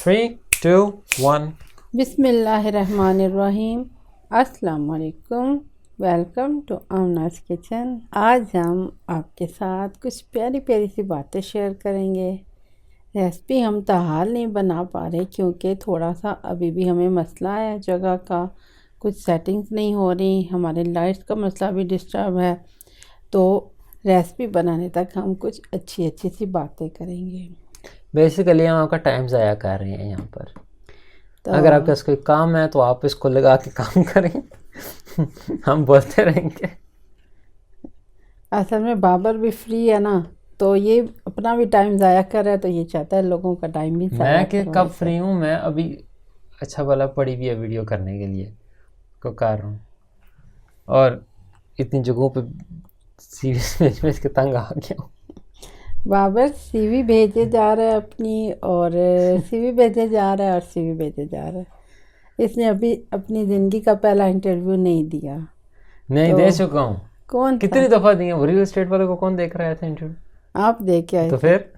3, 2, 1। बिस्मिल्लाहिर्रहमानिर्रहीम। अस्सलाम वालेकुम। Welcome to Aamna's kitchen. आज हम आपके साथ कुछ प्यारी प्यारी सी बातें शेयर करेंगे। रेसिपी हम ताहाल नहीं बना पा रहे क्योंकि थोड़ा सा अभी भी हमें मसला है जगह का, कुछ सेटिंग्स नहीं हो रही, हमारे लाइट्स का मसला भी डिस्टर्ब है। तो रेसिपी बनाने तक हम कुछ अच्छी अच्छी सी बातें करेंगे। बेसिकली हम आपका टाइम ज़ाया कर रहे हैं यहाँ पर। तो अगर आपके पास कोई काम है तो आप इसको लगा के काम करें। हम बोलते रहेंगे। असल में बाबर भी फ्री है ना, तो ये अपना भी टाइम ज़ाया कर रहा है, तो ये चाहता है लोगों का टाइम भी ज़ाया मैं कि करवाए। कब फ्री हूँ, मैं अभी अच्छा भला पड़ी भी है वीडियो करने के लिए को कर रहा हूँ, और इतनी जगहों पे सीरीज में इसके तंग आ गया हूँ। बाबर सीवी भेजे जा रहा है अपनी, और सीवी भेजे जा रहा है और सीवी भेजे जा रहा है। इसने अभी अपनी ज़िंदगी का पहला इंटरव्यू नहीं दिया। नहीं तो दे चुका हूँ। कौन कितनी था? दफ़ा दिए वो रियल एस्टेट वाले को? कौन देख रहा था इंटरव्यू? आप दे के आए तो थे? फिर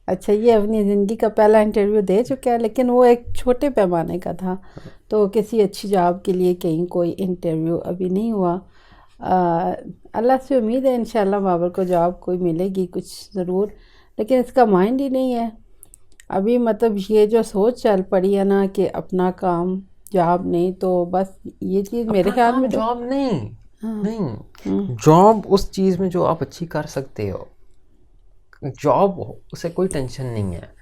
अच्छा, ये अपनी ज़िंदगी का पहला इंटरव्यू दे चुका है, लेकिन वो एक छोटे पैमाने का था, तो किसी अच्छी जॉब के लिए कहीं कोई इंटरव्यू अभी नहीं हुआ। अल्लाह से उम्मीद है इंशाल्लाह बाबर को जॉब कोई मिलेगी कुछ ज़रूर, लेकिन इसका माइंड ही नहीं है अभी। मतलब ये जो सोच चल पड़ी है ना कि अपना काम जॉब नहीं, तो बस ये चीज़ मेरे ख्याल में तो जॉब नहीं, हाँ। नहीं जॉब उस चीज़ में जो आप अच्छी कर सकते हो, जॉब उसे कोई टेंशन नहीं है।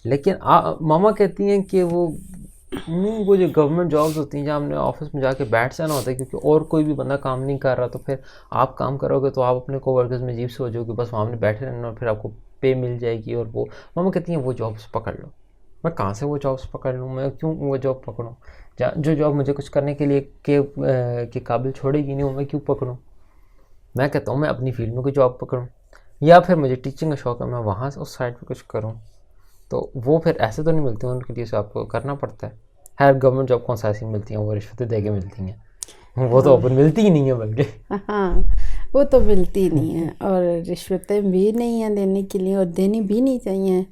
लेकिन मामा कहती हैं कि वो जो गवर्नमेंट जॉब्स होती हैं जहाँ हमने ऑफिस में जाके बैठ जाना होता है, क्योंकि और कोई भी बंदा काम नहीं कर रहा, तो फिर आप काम करोगे तो आप अपने कोवर्कर्स में अजीब से हो जाओगे, बस वहाँ बैठे रहना और फिर आपको पे मिल जाएगी। और वो मामा कहती हैं वो जॉब्स पकड़ लो। मैं कहाँ से वो जॉब्स पकड़ लूँ? मैं क्यों वो जॉब पकड़ूँ? जो जॉब मुझे कुछ करने के लिए के काबिल छोड़ेगी नहीं, वो मैं क्यों पकड़ूँ? मैं कहता हूँ मैं अपनी फील्ड में कोई जॉब पकड़ूँ, या फिर मुझे टीचिंग का शौक़ है, मैं वहाँ से उस साइड पे कुछ करूँ। तो वो फिर ऐसे तो नहीं मिलती हैं, उनके लिए से आपको करना पड़ता है। खैर गवर्नमेंट जॉब कौन सा ऐसी मिलती हैं, वो रिश्वतें दे के मिलती हैं, वो तो अपन मिलती ही नहीं है बल्कि। हाँ, वो तो मिलती नहीं है, और रिश्वतें भी नहीं हैं देने के लिए, और देनी भी नहीं चाहिए।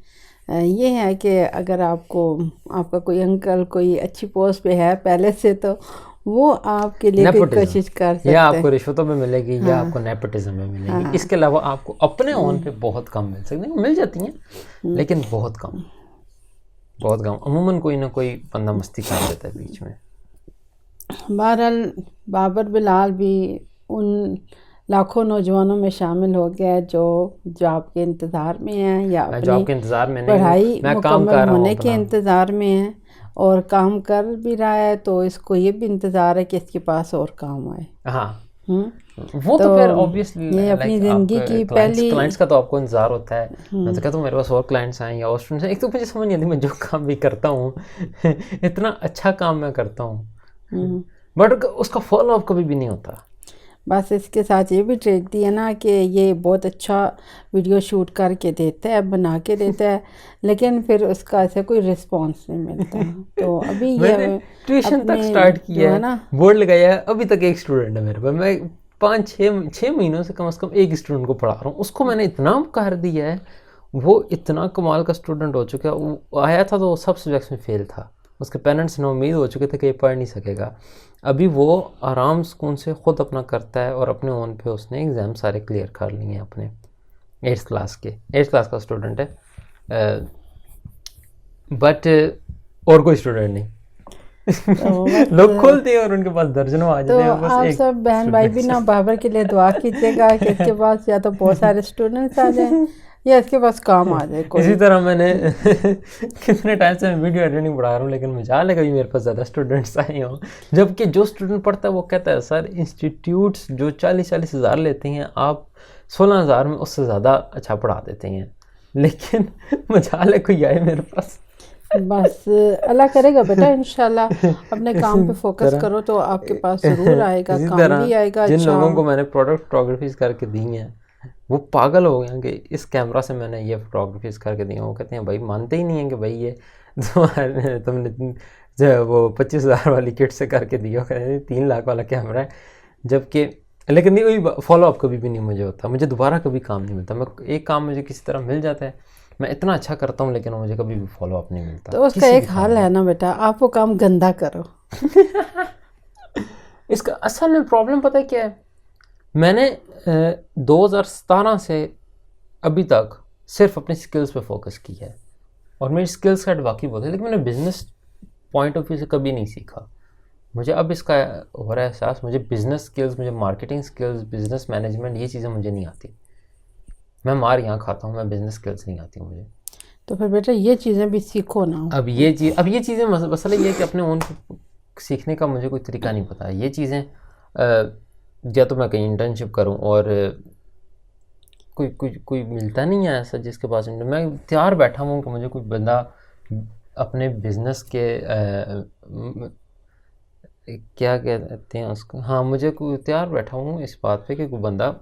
ये है कि अगर आपका कोई अंकल कोई अच्छी पोस्ट पे है पहले से, तो वो आपके लिए कोई कोशिश कर सकते हैं। या आपको रिश्वतों में मिलेगी, हाँ, या आपको नेपोटिज्म में मिलेगी। हाँ, इसके अलावा आपको अपने ऑन पे बहुत कम मिल सकती हैं, मिल जाती हैं लेकिन बहुत कम, बहुत कम। अमूमन कोई ना कोई बंदा मस्ती कर देता है बीच में। बहरहाल बाबर बिलाल भी उन लाखों नौजवानों में शामिल हो गया जो जॉब के इंतज़ार में हैं, या जॉब के इंतज़ार में नहीं, पढ़ाई मैं काम कर मुकम्मल रहा हूँ होने के इंतज़ार में है, और काम कर भी रहा है, तो इसको ये भी इंतज़ार है कि इसके पास और काम आए। हाँ, वो तो फिर ऑब्वियसली ये अपनी ज़िंदगी की पहली क्लाइंट्स का तो आपको इंतज़ार होता है। मैं तो कहता हूँ मेरे पास और क्लाइंट्स आए या और स्टूडेंट्स हैं। एक तो मुझे समझ नहीं आती, मैं जो काम भी करता हूँ इतना अच्छा काम मैं करता हूँ, बट उसका फॉलो अप कभी भी नहीं होता। बस इसके साथ ये भी ट्रेजेडी है ना कि ये बहुत अच्छा वीडियो शूट करके देता है, बना के देता है, लेकिन फिर उसका ऐसे कोई रिस्पांस नहीं मिलता। तो अभी ये ट्यूशन तक स्टार्ट किया है ना, बोर्ड लगाया है, अभी तक एक स्टूडेंट है मेरे पास। मैं 5-6 महीनों से कम एक स्टूडेंट को पढ़ा रहा हूँ। उसको मैंने इतना कर दिया है, वो इतना कमाल का स्टूडेंट हो चुका है। वो आया था तो वो सब सब्जेक्ट्स में फेल था, उसके पेरेंट्स ने उम्मीद हो चुके थे कि ये पढ़ नहीं सकेगा। अभी वो आराम सुकून से ख़ुद अपना करता है, और अपने ओन पे उसने एग्ज़ाम सारे क्लियर कर लिए हैं अपने। 8th क्लास का स्टूडेंट है, बट और कोई स्टूडेंट नहीं। तो लोग खोलते हैं और उनके पास दर्जनों आ जाते हैं। तो आप सब बहन भाई भी ना बाबर के लिए दुआ कीजिएगा कि इसके पास या तो बहुत सारे स्टूडेंट्स आ जाएं, या इसके पास काम आ जाए कोई। इसी तरह मैंने कितने टाइम से मैं वीडियो एडिटिंग पढ़ा रहा हूँ, लेकिन मजाल है कभी मेरे पास ज़्यादा स्टूडेंट्स आए हों। जबकि जो स्टूडेंट पढ़ता है वो कहता है सर इंस्टीट्यूट्स जो 40-40 हज़ार लेते हैं, आप 16 हज़ार में उससे ज़्यादा अच्छा पढ़ा देते हैं। लेकिन मजाल है कोई आए मेरे पास। बस अल्लाह करेगा बेटा, इंशाल्लाह अपने काम पे फोकस करो तो आपके पास ज़रूर आएगा, काम भी आएगा। जिन लोगों को मैंने प्रोडक्ट फोटोग्राफीज करके दी हैं वो पागल हो गए कि इस कैमरा से मैंने ये फोटोग्राफीज करके दी हैं। वो कहते हैं भाई, मानते ही नहीं हैं कि भाई ये तुमने जो वो 25,000 वाली किट से करके दिया, 3 लाख वाला कैमरा है। जबकि लेकिन नहीं, वही फॉलो अप कभी भी नहीं मुझे होता, मुझे दोबारा कभी काम नहीं मिलता। मैं एक काम मुझे किसी तरह मिल जाता है, मैं इतना अच्छा करता हूँ लेकिन मुझे कभी भी फॉलो अप नहीं मिलता। तो उसका एक हल है ना बेटा, आप वो काम गंदा करो। इसका असल में प्रॉब्लम पता है क्या है, मैंने 2017 से अभी तक सिर्फ अपनी स्किल्स पे फोकस किया है और मेरी स्किल्स सेट वाकई बहुत है, लेकिन मैंने बिजनेस पॉइंट ऑफ व्यू से कभी नहीं सीखा। मुझे अब इसका हो रहा है एहसास, मुझे बिजनेस स्किल्स, मुझे मार्केटिंग स्किल्स, बिजनेस मैनेजमेंट, ये चीज़ें मुझे नहीं आती। मैं मार यहाँ खाता हूँ, मैं बिजनेस स्किल्स नहीं आती मुझे। तो फिर बेटा ये चीज़ें भी सीखो ना। अब ये चीज़ें मसला ये है कि अपने ओन सीखने का मुझे कोई तरीका नहीं पता है। ये चीज़ें या तो मैं कहीं इंटर्नशिप करूं और कोई मिलता नहीं है ऐसा जिसके पास मैं तैयार बैठा हूँ कि मुझे कोई बंदा अपने बिजनेस के क्या कहते हैं उसको, हाँ, मुझे कोई तैयार बैठा हूँ इस बात पे कि कोई बंदा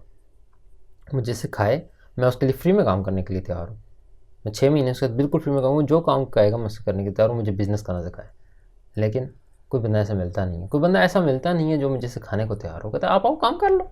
मुझे सिखाए, मैं उसके लिए फ्री में काम करने के लिए तैयार हूँ। मैं 6 महीने उसके साथ बिल्कुल फ्री में काम, जो काम कहेगा मैं उससे करने के तैयार हूँ, मुझे बिज़नेस करना सिखाए। लेकिन कोई बंदा ऐसा मिलता नहीं है, कोई बंदा ऐसा मिलता नहीं है जो मुझे सिखाने को तैयार हो। कहता है आप आओ काम कर लो।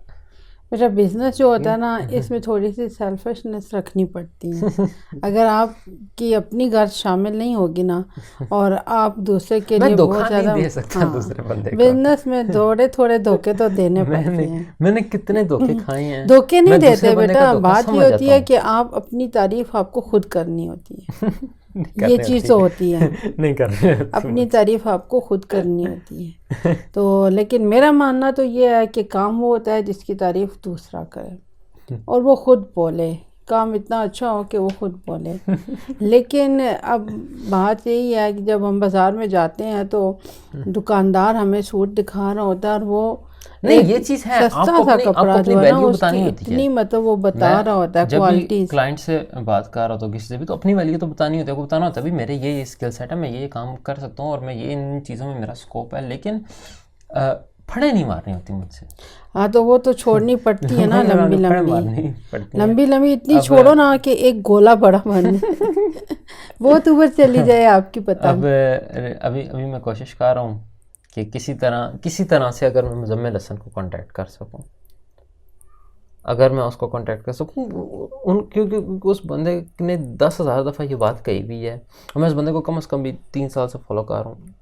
बेटा बिजनेस जो होता है ना, इसमें थोड़ी सी सेल्फिशनेस रखनी पड़ती है। अगर आपकी अपनी गर्ज शामिल नहीं होगी ना और आप दूसरे के लिए बहुत ज़्यादा दे सकता दूसरे बंदे को। बिजनेस में थोड़े धोखे तो देने पड़ते हैं। मैंने कितने धोखे खाए हैं। धोखे नहीं देते बेटा, बात ये होती है कि आप अपनी तारीफ आपको खुद करनी होती है। ये चीज़ तो होती है, नहीं कर रहे, अपनी तारीफ आपको खुद करनी होती है। तो लेकिन मेरा मानना तो ये है कि काम वो होता है जिसकी तारीफ दूसरा करे और वो खुद बोले, काम इतना अच्छा हो कि वो खुद बोले। लेकिन अब बात यही है कि जब हम बाज़ार में जाते हैं तो दुकानदार हमें सूट दिखा रहा होता है और वो नहीं, ये चीज़ है, सस्ता सा कपड़ा जो है ना उसकी होती है। इतनी मतलब वो बता रहा होता है क्वालिटी। क्लाइंट से बात कर रहा हो तो किसी से भी तो अपनी वैल्यू तो बतानी होती है, बताना होता है भी मेरे ये स्किल सेट है, मैं ये काम कर सकता हूँ और मैं ये इन चीज़ों में मेरा स्कोप है, लेकिन फड़े नहीं मारनी होती मुझसे। हाँ तो वो तो छोड़नी पड़ती है ना, लंबी इतनी छोड़ो ना कि एक गोला बड़ा बन बहुत ऊपर चली जाए आपकी पता। अब अभी मैं कोशिश कर रहा हूँ कि किसी तरह से अगर मैं मुज़म्मिल हसन को कांटेक्ट कर सकूं, अगर मैं उसको कांटेक्ट कर सकूं क्योंकि उस बंदे ने 10,000 दफ़ा ये बात कही हुई है और मैं उस बंदे को कम से कम भी 3 साल से फॉलो कर रहा हूँ।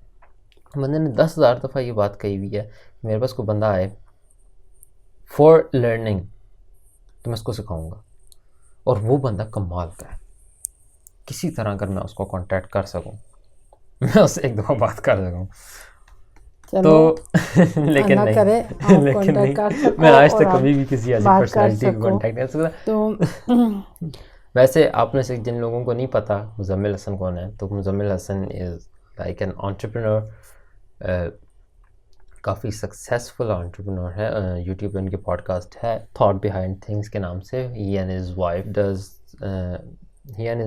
बंदे ने 10,000 दफ़ा ये बात कही हुई है मेरे पास कोई बंदा आए फॉर लर्निंग तो मैं उसको सिखाऊंगा, और वो बंदा कमाल का है। किसी तरह अगर मैं उसको कांटेक्ट कर सकूं, मैं उससे एक दफ़ा बात कर सकूं तो लेकिन नहीं, मैं आज तक कभी भी किसी ऐसी पर्सनैलिटी को कांटेक्ट नहीं कर सकता। तो वैसे आप में से जिन लोगों को नहीं पता मुज़म्मिल हसन कौन है, तो Muzammil Hasan is like an entrepreneur, काफ़ी सक्सेसफुल एंटरप्रेन्योर है। यूट्यूब पे उनके पॉडकास्ट है थॉट बिहाइंड थिंग्स के नाम से। He and his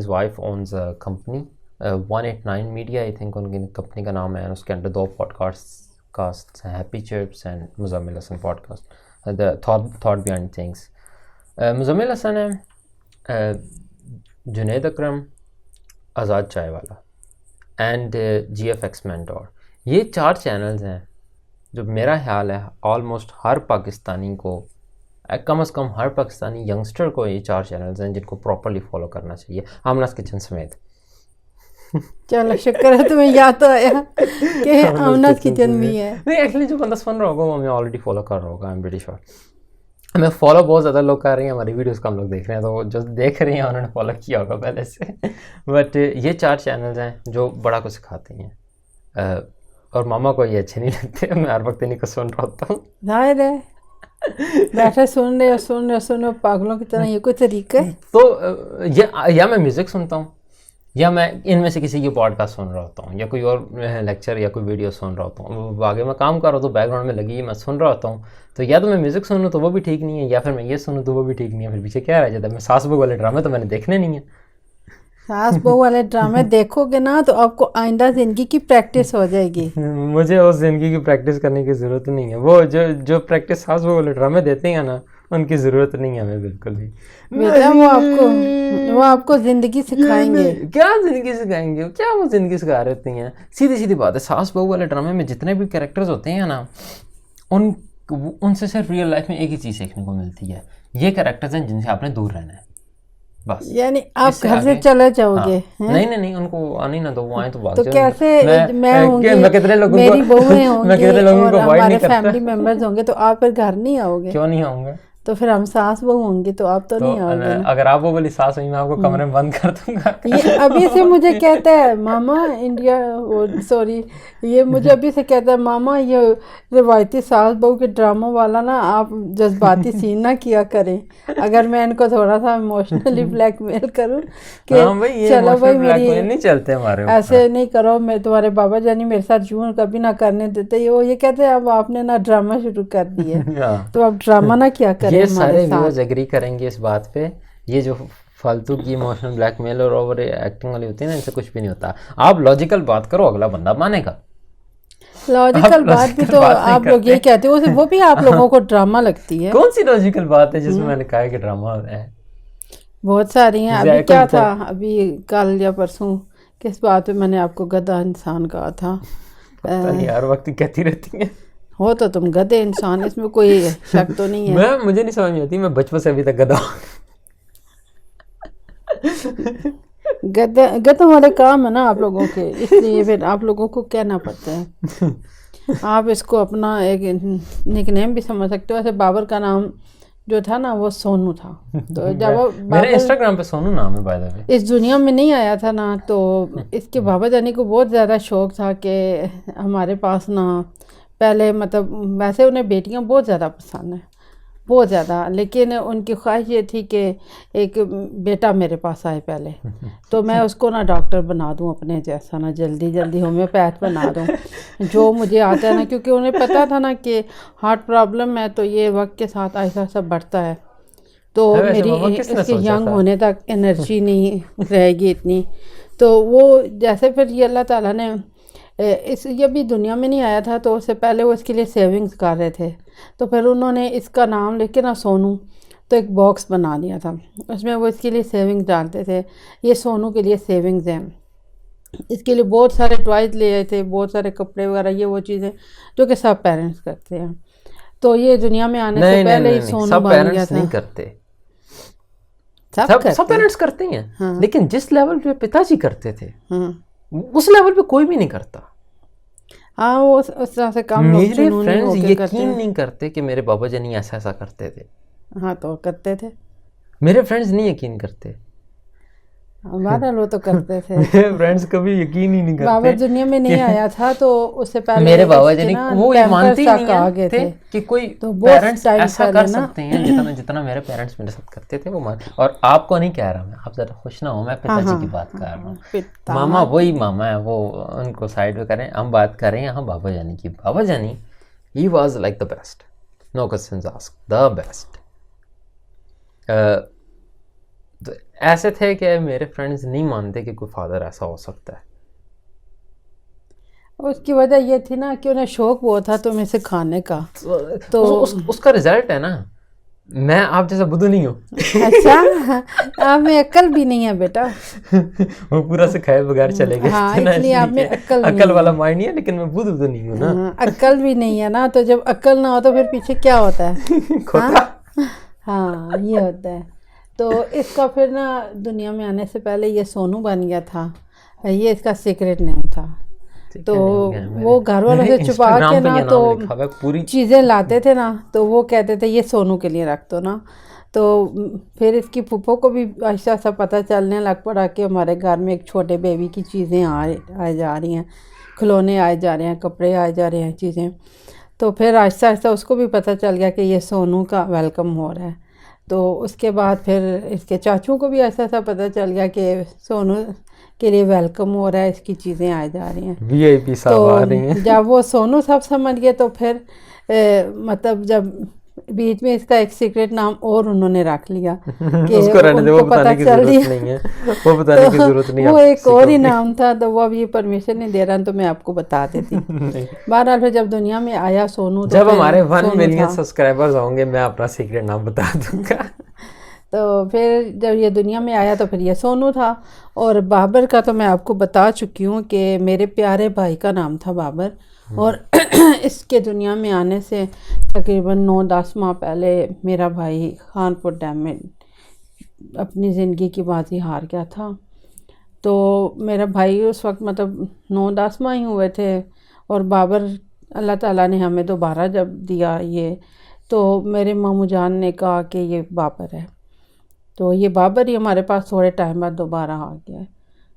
wife owns a company 189 media, I think उनकी कंपनी का नाम है। उसके अंदर 2 podcast happy chips and Muzammil Hasan podcast, the thought behind things. Muzammil Hasan है, जुनैद अकरम, आज़ाद चाय वाला एंड GFX मेंटोर। ये 4 चैनल्स हैं जो मेरा ख्याल है ऑलमोस्ट हर पाकिस्तानी को, कम से कम हर पाकिस्तानी यंगस्टर को ये 4 चैनल्स हैं जिनको प्रॉपरली फॉलो करना चाहिए, आमनास किचन समेत। चलो शुक्र है तुम्हें याद तो आया कि आमनास किचन भी है। नहीं, एक्चुअली जो बंदा सुन रहा होगा वो हमें ऑलरेडी फॉलो कर रहा होगा, आई एम प्रीटी श्योर। हमें फॉलो बहुत ज़्यादा लोग कर रहे हैं, हमारी वीडियोस कम लोग देख रहे हैं, तो जो देख रहे हैं उन्होंने फॉलो किया होगा पहले से। बट ये 4 चैनल्स हैं जो बड़ा कुछ सिखाते हैं, और मामा को ये अच्छे नहीं लगते। मैं हर वक्त इन्हीं को सुन रहा होता हूँ। जाहिर है, बैठे सुन रहे पागलों की तरह, ये कोई तरीका है? तो या मैं म्यूज़िक सुनता हूँ या मैं इनमें से किसी की पॉडकास्ट सुन रहा होता हूँ या कोई और लेक्चर या कोई वीडियो सुन रहा होता हूँ। आगे मैं काम कर रहा हूँ तो बैकग्राउंड में लगी मैं सुन रहा होता हूँ। तो या तो मैं म्यूज़िक सुनूँ तो वो भी ठीक नहीं है, या फिर मैं ये सुनूँ तो वो भी ठीक नहीं है। फिर पीछे क्या रह जाता है? मैं सास बहू वाले ड्रामे तो मैंने देखने नहीं है। सास बहू वाले ड्रामे देखोगे ना तो आपको आइंदा ज़िंदगी की प्रैक्टिस हो जाएगी। मुझे उस ज़िंदगी की प्रैक्टिस करने की ज़रूरत नहीं है। वो जो प्रैक्टिस सास बहू वाले ड्रामे देते हैं ना, उनकी ज़रूरत नहीं है हमें बिल्कुल भी। बेटा वो आपको ज़िंदगी सिखाएंगे। क्या ज़िंदगी सिखाएंगे? क्या वो ज़िंदगी सिखा रहती हैं? सीधी बात है, सास बहू वाले ड्रामे में जितने भी कैरेक्टर्स होते हैं ना, उनसे सिर्फ रियल लाइफ में एक ही चीज़ सीखने को मिलती है। ये कैरेक्टर्स हैं जिनसे आपने दूर रहना है। बस। यानी आप इससे घर से आगे- चले जाओगे? हाँ। नहीं नहीं नहीं, उनको आने ना दो, वो आए तो भाग तो जाओ। कैसे मैं होंगी, मैं कितने लोगों मेरी को बहुएं मैं होंगी कितने लोगों और को अवॉइड हमारे नहीं करता। फैमिली मेंबर्स होंगे, तो आप फिर घर नहीं आओगे? क्यों नहीं आऊंगा? तो फिर हम सास बहू होंगी तो आप तो तो नहीं आओगे ना। अगर आप वो वाली सास हुई, मैं आपको कमरे में बंद कर दूंगा। ये अभी से मुझे कहता है मामा इंडिया, सॉरी, ये मुझे अभी से कहता है मामा ये रिवायती सास बहू के ड्रामों वाला ना आप जज्बाती सीन ना किया करें। अगर मैं इनको थोड़ा सा इमोशनली ब्लैकमेल करूं कि हाँ भाई, ये चलो भाई ब्लैकमेल मेरी नहीं चलते हमारे ऊपर। ऐसे नहीं करो, मैं तुम्हारे बाबा जानी मेरे साथ यूं कभी ना करने देते। ये कहते हैं अब आपने ना ड्रामा शुरू कर दिया, हाँ। तो आप ड्रामा ना क्या करें ये हमारे सारे साथ। व्यूअर्स एग्री करेंगे इस बात पे, ये जो फालतू की इमोशनल ब्लैकमेल और ओवर एक्टिंग वाली होती है ना, इनसे कुछ भी नहीं होता। आप लॉजिकल बात करो, अगला बंदा मानेगा। लॉजिकल बात भी लॉजिकल तो बात नहीं आप लोग करते। यही कहते हो, वो भी आप लोगों को ड्रामा लगती है। कौन सी लॉजिकल बात है जिसमें मैंने कहा है कि ड्रामा है? बहुत सारी हैं। अभी जैसे क्या कुछ- था, अभी कल या परसों किस बात पे मैंने आपको गधा इंसान कहा था? पता नहीं, हर वक्त ही कहती रहती है। हो तो तुम गधे इंसान, इसमें कोई शक तो नहीं है। मुझे नहीं समझ में आती, मैं बचपन से अभी तक गधा हूँ। गधों वाले काम है ना आप लोगों के, इसलिए फिर आप लोगों को कहना पड़ता है। आप इसको अपना एक निकनेम भी समझ सकते हो। ऐसे बाबर का नाम जो था ना वो सोनू था। तो जब वो मेरे बाबर इंस्टाग्राम पे सोनू नाम है बाय द वे। इस दुनिया में नहीं आया था ना, तो इसके बाबा जानी को बहुत ज़्यादा शौक था कि हमारे पास ना पहले, मतलब वैसे उन्हें बेटियां बहुत ज़्यादा पसंद है, बहुत ज़्यादा, लेकिन उनकी ख्वाहिश ये थी कि एक बेटा मेरे पास आए पहले, तो मैं उसको ना डॉक्टर बना दूं अपने जैसा, ना जल्दी जल्दी होम्योपैथ बना दूं जो मुझे आता है ना, क्योंकि उन्हें पता था ना कि हार्ट प्रॉब्लम है, तो ये वक्त के साथ ऐसा सब बढ़ता है, तो है वैसे मेरी मामा, किसने इसके सोचा यंग था? होने तक एनर्जी नहीं रहेगी इतनी। तो वो जैसे फिर ये अल्लाह ताला ने इस ये भी दुनिया में नहीं आया था, तो उससे पहले वो इसके लिए सेविंग्स कर रहे थे, तो फिर उन्होंने इसका नाम लेके ना सोनू, तो एक बॉक्स बना दिया था, उसमें वो इसके लिए सेविंग्स डालते थे। ये सोनू के लिए सेविंग्स हैं। इसके लिए बहुत सारे टॉयज ले आए थे, बहुत सारे कपड़े वगैरह, ये वो चीज़ें जो कि सब पेरेंट्स करते हैं। तो ये दुनिया में आने से पहले ही सोनू सब बन गया पेरेंट्स था। नहीं करते। सब सब करते हैं। पेरेंट्स करते ही हैं। हाँ। लेकिन जिस लेवल पे पिताजी करते थे, हाँ उस लेवल पे कोई भी नहीं करता। हाँ, वो उस तरह से काम लोग मेरे जुनूनी फ्रेंड्स होके करते यकीन हैं। नहीं करते कि मेरे बाबा जानी ऐसा ऐसा करते थे। हाँ तो करते थे, मेरे फ्रेंड्स नहीं यकीन करते। हमारा लोग तो करते थे। मेरे फ्रेंड्स कभी यकीन ही नहीं बाबा करते दुनिया में नहीं आया था, तो उससे पहले मेरे बाबा इसके जानी ना वो ये मानते ही पैम्पर्स नहीं तक आ गए थे थे। कि कोई तो बहुत पेरेंट्स टाइम ऐसा पहले कर ना सकते हैं जितना जितना मेरे पेरेंट्स मेरे साथ करते थे वो मान। और आपको नहीं कह रहा मैं, आप जरा खुश ना हो, मैं पिताजी की बात कर रहा हूँ। मामा वही मामा है, वो उनको साइड में करें, हम बात कर रहे हैं यहाँ बाबा जानी की। बाबा जानी ही was like the best, no questions asked, the best. तो ऐसे थे कि मेरे फ्रेंड्स नहीं मानते कि कोई फादर ऐसा हो सकता है। उसकी वजह ये थी ना कि उन्हें शौक वो था तुम्हें सिखाने का। तो उसका रिजल्ट है ना, मैं आप जैसा बुद्धू नहीं हूँ। अच्छा, आप में अक्ल भी नहीं है बेटा। वो पूरा सिखाए बगैर चले गए हाँ, थे ना, इसलिए आप में अक्ल नहीं अक्ल वाला है। माइंड नहीं है, लेकिन मैं बुद्धू तो नहीं हूँ ना। हाँ, अक्ल भी नहीं है ना, तो जब अक्ल ना हो तो फिर पीछे क्या होता है? खोता। हाँ, ये होता है। तो इसका फिर ना दुनिया में आने से पहले ये सोनू बन गया था, ये इसका सीक्रेट नेम था। तो वो घर वालों से छुपा के ना तो पूरी चीज़ें लाते थे ना, तो वो कहते थे ये सोनू के लिए रख दो ना। तो फिर इसकी फूफो को भी ऐसा सा पता चलने लग पड़ा कि हमारे घर में एक छोटे बेबी की चीज़ें आ जा रही हैं, खिलौने आए जा रहे हैं, कपड़े आए जा रहे हैं, चीज़ें। तो फिर आहिस्ता आहिस्ता उसको भी पता चल गया कि ये सोनू का वेलकम हो रहा है। तो उसके बाद फिर इसके चाचू को भी ऐसा सा पता चल गया कि सोनू के लिए वेलकम हो रहा है, इसकी चीज़ें आ जा रही हैं, VIP साहब आ रही हैं। तो जब वो सोनू सब समझ गए तो फिर मतलब जब बीच में इसका एक सीक्रेट नाम और उन्होंने रख लिया कि उसको रहने दे, वो उनको बताने की पता चल जरूरत दिया। नहीं है, वो बताने की जरूरत नहीं है। वो आप एक और ही सीखोगे। नाम था, तो वो अब ये परमिशन नहीं दे रहा, तो मैं आपको बता देती। बहरहाल फिर जब दुनिया में आया सोनू, तो जब फिर हमारे 1 सोनू मिलियन था। सब्सक्राइबर्स होंगे मैं अपना सीक्रेट नाम बता दूंगा। तो फिर जब ये दुनिया में आया तो फिर ये सोनू था। और बाबर का तो मैं आपको बता चुकी हूँ कि मेरे प्यारे भाई का नाम था बाबर। और इसके दुनिया में आने से तकरीबन 9-10 माह पहले मेरा भाई खानपुर डैम में अपनी ज़िंदगी की बाजी हार गया था। तो मेरा भाई उस वक्त मतलब 9-10 माह ही हुए थे, और बाबर अल्लाह ताला ने हमें दोबारा जब दिया ये, तो मेरे मामू जान ने कहा कि ये बाबर है, तो ये बाबर ही हमारे पास थोड़े टाइम बाद दोबारा आ गया,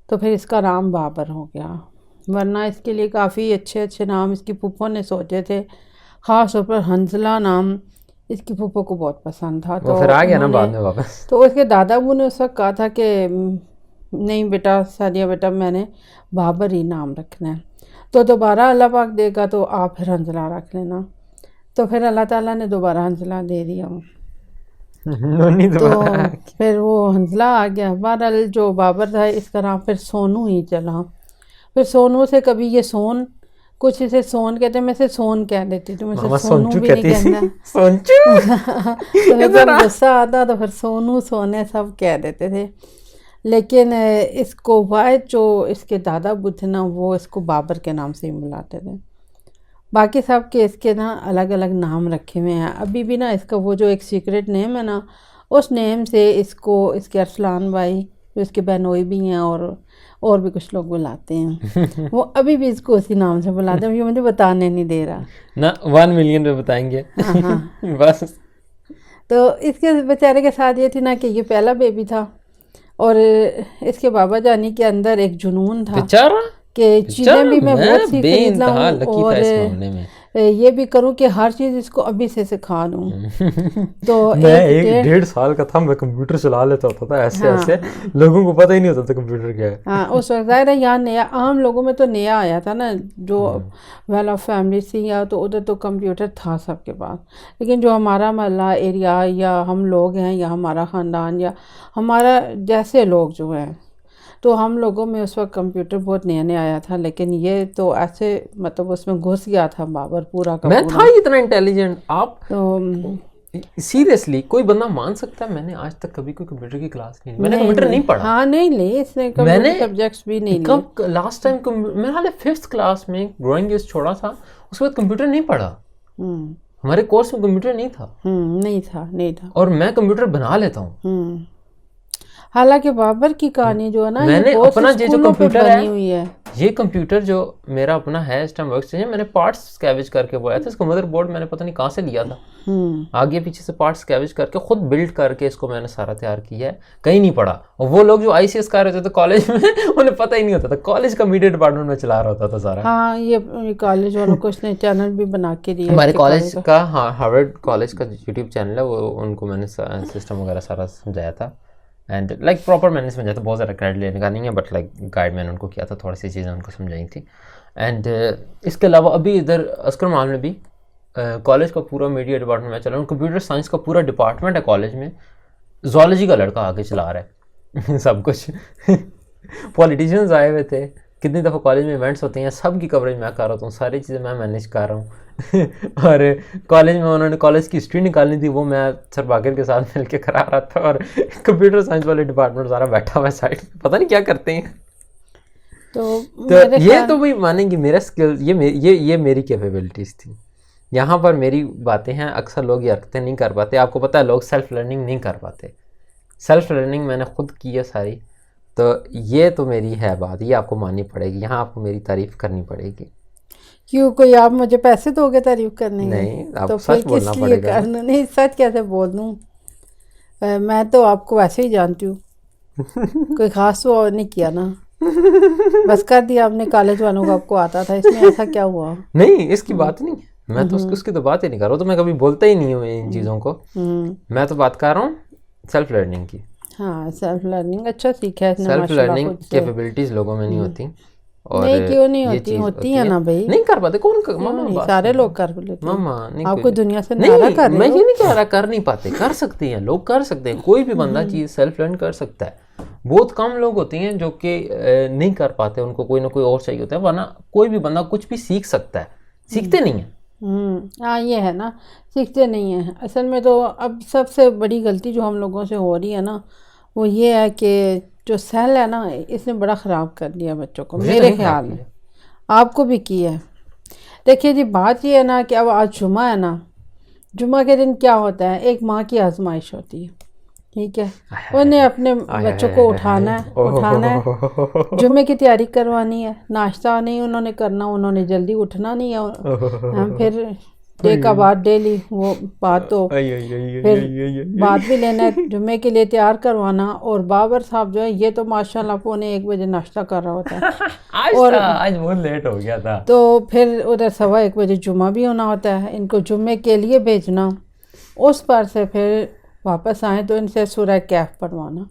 तो फिर इसका नाम बाबर हो गया। वरना इसके लिए काफ़ी अच्छे अच्छे नाम इसकी फूफो ने सोचे थे, ख़ास तौर पर हंसला नाम इसकी फूफो को बहुत पसंद था। वो फिर आ गया ना बाद में वापस। तो उसके दादा अबू ने उस वक्त कहा था कि नहीं बेटा, सादिया बेटा, मैंने बाबर ही नाम रखना है, तो दोबारा अल्लाह पाक देगा तो आप फिर हंसला रख लेना। तो फिर अल्लाह ताला ने दोबारा हंसला दे दिया। तो फिर वो हंसला आ गया। बहरहाल जो बाबर था इसका नाम फिर सोनू ही चला। फिर सोनू से कभी ये सोन, कुछ इसे सोन कहते हैं, मैं इसे सोन कह देती थी, मैं सोनू भी नहीं कहना। तो जब गुस्सा आता तो फिर सोनू सोने सब कह देते थे। लेकिन इसको वाहिद जो इसके दादा अबू थे ना, वो इसको बाबर के नाम से ही बुलाते थे। बाकी सब के इसके ना अलग अलग नाम रखे हुए हैं। अभी भी ना इसका वो जो एक सीक्रेट नेम है ना, उस नेम से इसको इसके अरसलान भाई, जो इसके बहनोई भी हैं, और भी कुछ लोग बुलाते हैं। वो अभी भी इसको उसी नाम से बुलाते हैं। ये मुझे बताने नहीं दे रहा ना, 1 मिलियन पे बताएंगे। हाँ। बस। तो इसके बेचारे के साथ ये थी ना कि ये पहला बेबी था, और इसके बाबा जानी के अंदर एक जुनून था कि चीज़ें भी मैं बहुत सी खरीद लाऊं, और ये भी करूं कि हर चीज़ इसको अभी से सिखा दूं। तो मैं 1-1.5 साल का था, मैं कंप्यूटर चला लेता होता था ऐसे। हाँ, ऐसे लोगों को पता ही नहीं होता था कंप्यूटर क्या है। हाँ, उस वक्त ज़ाहिर है यहाँ नया, आम लोगों में तो नया आया था ना, जो वेल ऑफ फैमिली थी या तो उधर तो कंप्यूटर था सबके पास। लेकिन जो हमारा मोहल्ला एरिया या हम लोग हैं या हमारा ख़ानदान या हमारा जैसे लोग जो हैं, तो हम लोगों में उस वक्त कंप्यूटर बहुत नया नया आया था। लेकिन ये तो ऐसे मतलब उसमें घुस गया था बाबर पूरा का मैं पूरा। था इतना इंटेलिजेंट। आप तो सीरियसली कोई बंदा मान सकता है? मैंने आज तक कभी कोई कंप्यूटर की क्लास नहीं, मैंने कंप्यूटर नहीं पढ़ा। हाँ, नहीं ली इसने, कंप्यूटर सब्जेक्ट्स भी नहीं लिए। कब लास्ट टाइम मेरे हाल 5th क्लास में ड्राइंग यूज छोड़ा था, उसके बाद कंप्यूटर नहीं पढ़ा। हमारे कोर्स में कंप्यूटर नहीं था। नहीं था। और मैं कंप्यूटर बना लेता हूँ। हालांकि बाबर की कहानी जो है ना, मैंने अपना ये जो कंप्यूटर है, हुई है, ये कंप्यूटर जो मेरा अपना है इस टाइम वर्क स्टेशन, मैंने पार्ट्स स्कैवेज करके बोया था। इसका मदरबोर्ड मैंने पता नहीं कहाँ से लिया था, आगे पीछे से पार्ट्स स्कैवेज करके खुद बिल्ड करके इसको मैंने सारा तैयार किया है। कहीं नहीं पढ़ा। और वो लोग जो ICS कर रहे थे कॉलेज में, उन्हें पता ही नहीं होता था। कॉलेज का मीडिया डिपार्टमेंट में चला रहा होता था सारा। हाँ, ये कॉलेज वालों को उसने चैनल भी बना के दिया। हमारे कॉलेज का, हाँ, हार्वर्ड कॉलेज का यूट्यूब चैनल है, वो उनको मैंने सिस्टम वगैरह सारा समझाया था। एंड लाइक प्रॉपर मैंने समझाया था। बहुत ज़्यादा क्रेडिट लेने का नहीं है, बट लाइक गाइड मैंने उनको किया था, थोड़ी सी चीज़ें उनको समझाई थी। एंड इसके अलावा अभी इधर अस्कर माल में भी कॉलेज का पूरा मीडिया डिपार्टमेंट में चला रहा हूँ। कंप्यूटर साइंस का पूरा डिपार्टमेंट है कॉलेज में। ज़ूलॉजी का लड़का आगे चला रहा है सब कुछ। पॉलिटिशियंस आए हुए थे। कितनी दफ़ा कॉलेज में इवेंट्स होते हैं, सब की कवरेज मैं कर रहा हूँ, सारी चीज़ें मैं मैनेज कर रहा हूँ। और कॉलेज में उन्होंने कॉलेज की हिस्ट्री निकालनी थी, वो मैं सर बाकिर के साथ मिल के करा रहा था। और कंप्यूटर साइंस वाले डिपार्टमेंट सारा बैठा हुआ है साइड, पता नहीं क्या करते हैं। तो ये तो भाई मानेंगे मेरा स्किल, ये मेरी कैपेबिलिटीज़ थी। यहाँ पर मेरी बातें हैं, अक्सर लोग ये हरकतें नहीं कर पाते। आपको पता है, लोग सेल्फ लर्निंग नहीं कर पाते। सेल्फ लर्निंग मैंने खुद की है सारी। तो ये तो मेरी है बात, ये आपको माननी पड़ेगी। यहाँ आपको मेरी तारीफ़ करनी पड़ेगी। क्यों, कोई आप मुझे पैसे दोगे तारीफ करने के? नहीं, आप तो सच बोलना पड़ेगा। नहीं, सच कैसे बोल दूँ? मैं तो आपको वैसे ही जानती हूँ। कोई ख़ास तो नहीं किया ना, बस कर दिया आपने कॉलेज वालों को, आपको आता था। इसमें ऐसा क्या हुआ? नहीं, इसकी बात नहीं है। मैं तो उसकी तो बात ही नहीं कर रहा हूँ। तो मैं कभी बोलता ही नहीं हूँ इन चीज़ों को। मैं तो बात कर रहा हूँ सेल्फ लर्निंग की। हाँ, सेल्फ लर्निंग अच्छा सीखा है। सेल्फ लर्निंग कैपेबिलिटीज लोगों में नहीं होती। और नहीं, क्यों नहीं होती? होती है ना भाई। नहीं कर पाते। कौन मामा, सारे लोग कर लेते हैं। मामा नहीं, आपको दुनिया से नारा कर रहे हो। मैं ये नहीं कह रहा कर नहीं पाते, कर सकते हैं लोग, कर सकते हैं। कोई भी बंदा चीज़ सेल्फ लर्न कर सकता है। बहुत कम लोग होते हैं जो कि नहीं कर पाते, उनको कोई ना कोई और चाहिए होता है। वरना कोई भी बंदा कुछ भी सीख सकता है, सीखते नहीं है। हाँ, ये है ना, सीखते नहीं है। असल में तो अब सबसे बड़ी गलती जो हम लोगों से हो रही है ना, वो ये है कि जो सेल है ना, इसने बड़ा ख़राब कर दिया बच्चों को, मेरे ख्याल में। आपको भी की है। देखिए जी, बात ये है ना कि अब आज जुमा है ना, जुमा के दिन क्या होता है, एक माँ की आजमाइश होती है। ठीक है, उन्हें अपने बच्चों को उठाना है, जुम्मे की तैयारी करवानी है, नाश्ता नहीं उन्होंने करना, उन्होंने जल्दी उठना नहीं है। हम फिर डे का बाद डेली वो बात तो फिर बात भी लेना है, जुम्मे के लिए तैयार करवाना। और बाबर साहब जो है ये तो माशाल्लाह 1:15 नाश्ता कर रहा होता है और आज बहुत लेट हो गया था, तो फिर उधर 1:15 जुम्मा भी होना होता है, इनको जुम्मे के लिए भेजना, उस पर से फिर वापस आए तो इनसे सूरह कैफ पढ़वाना।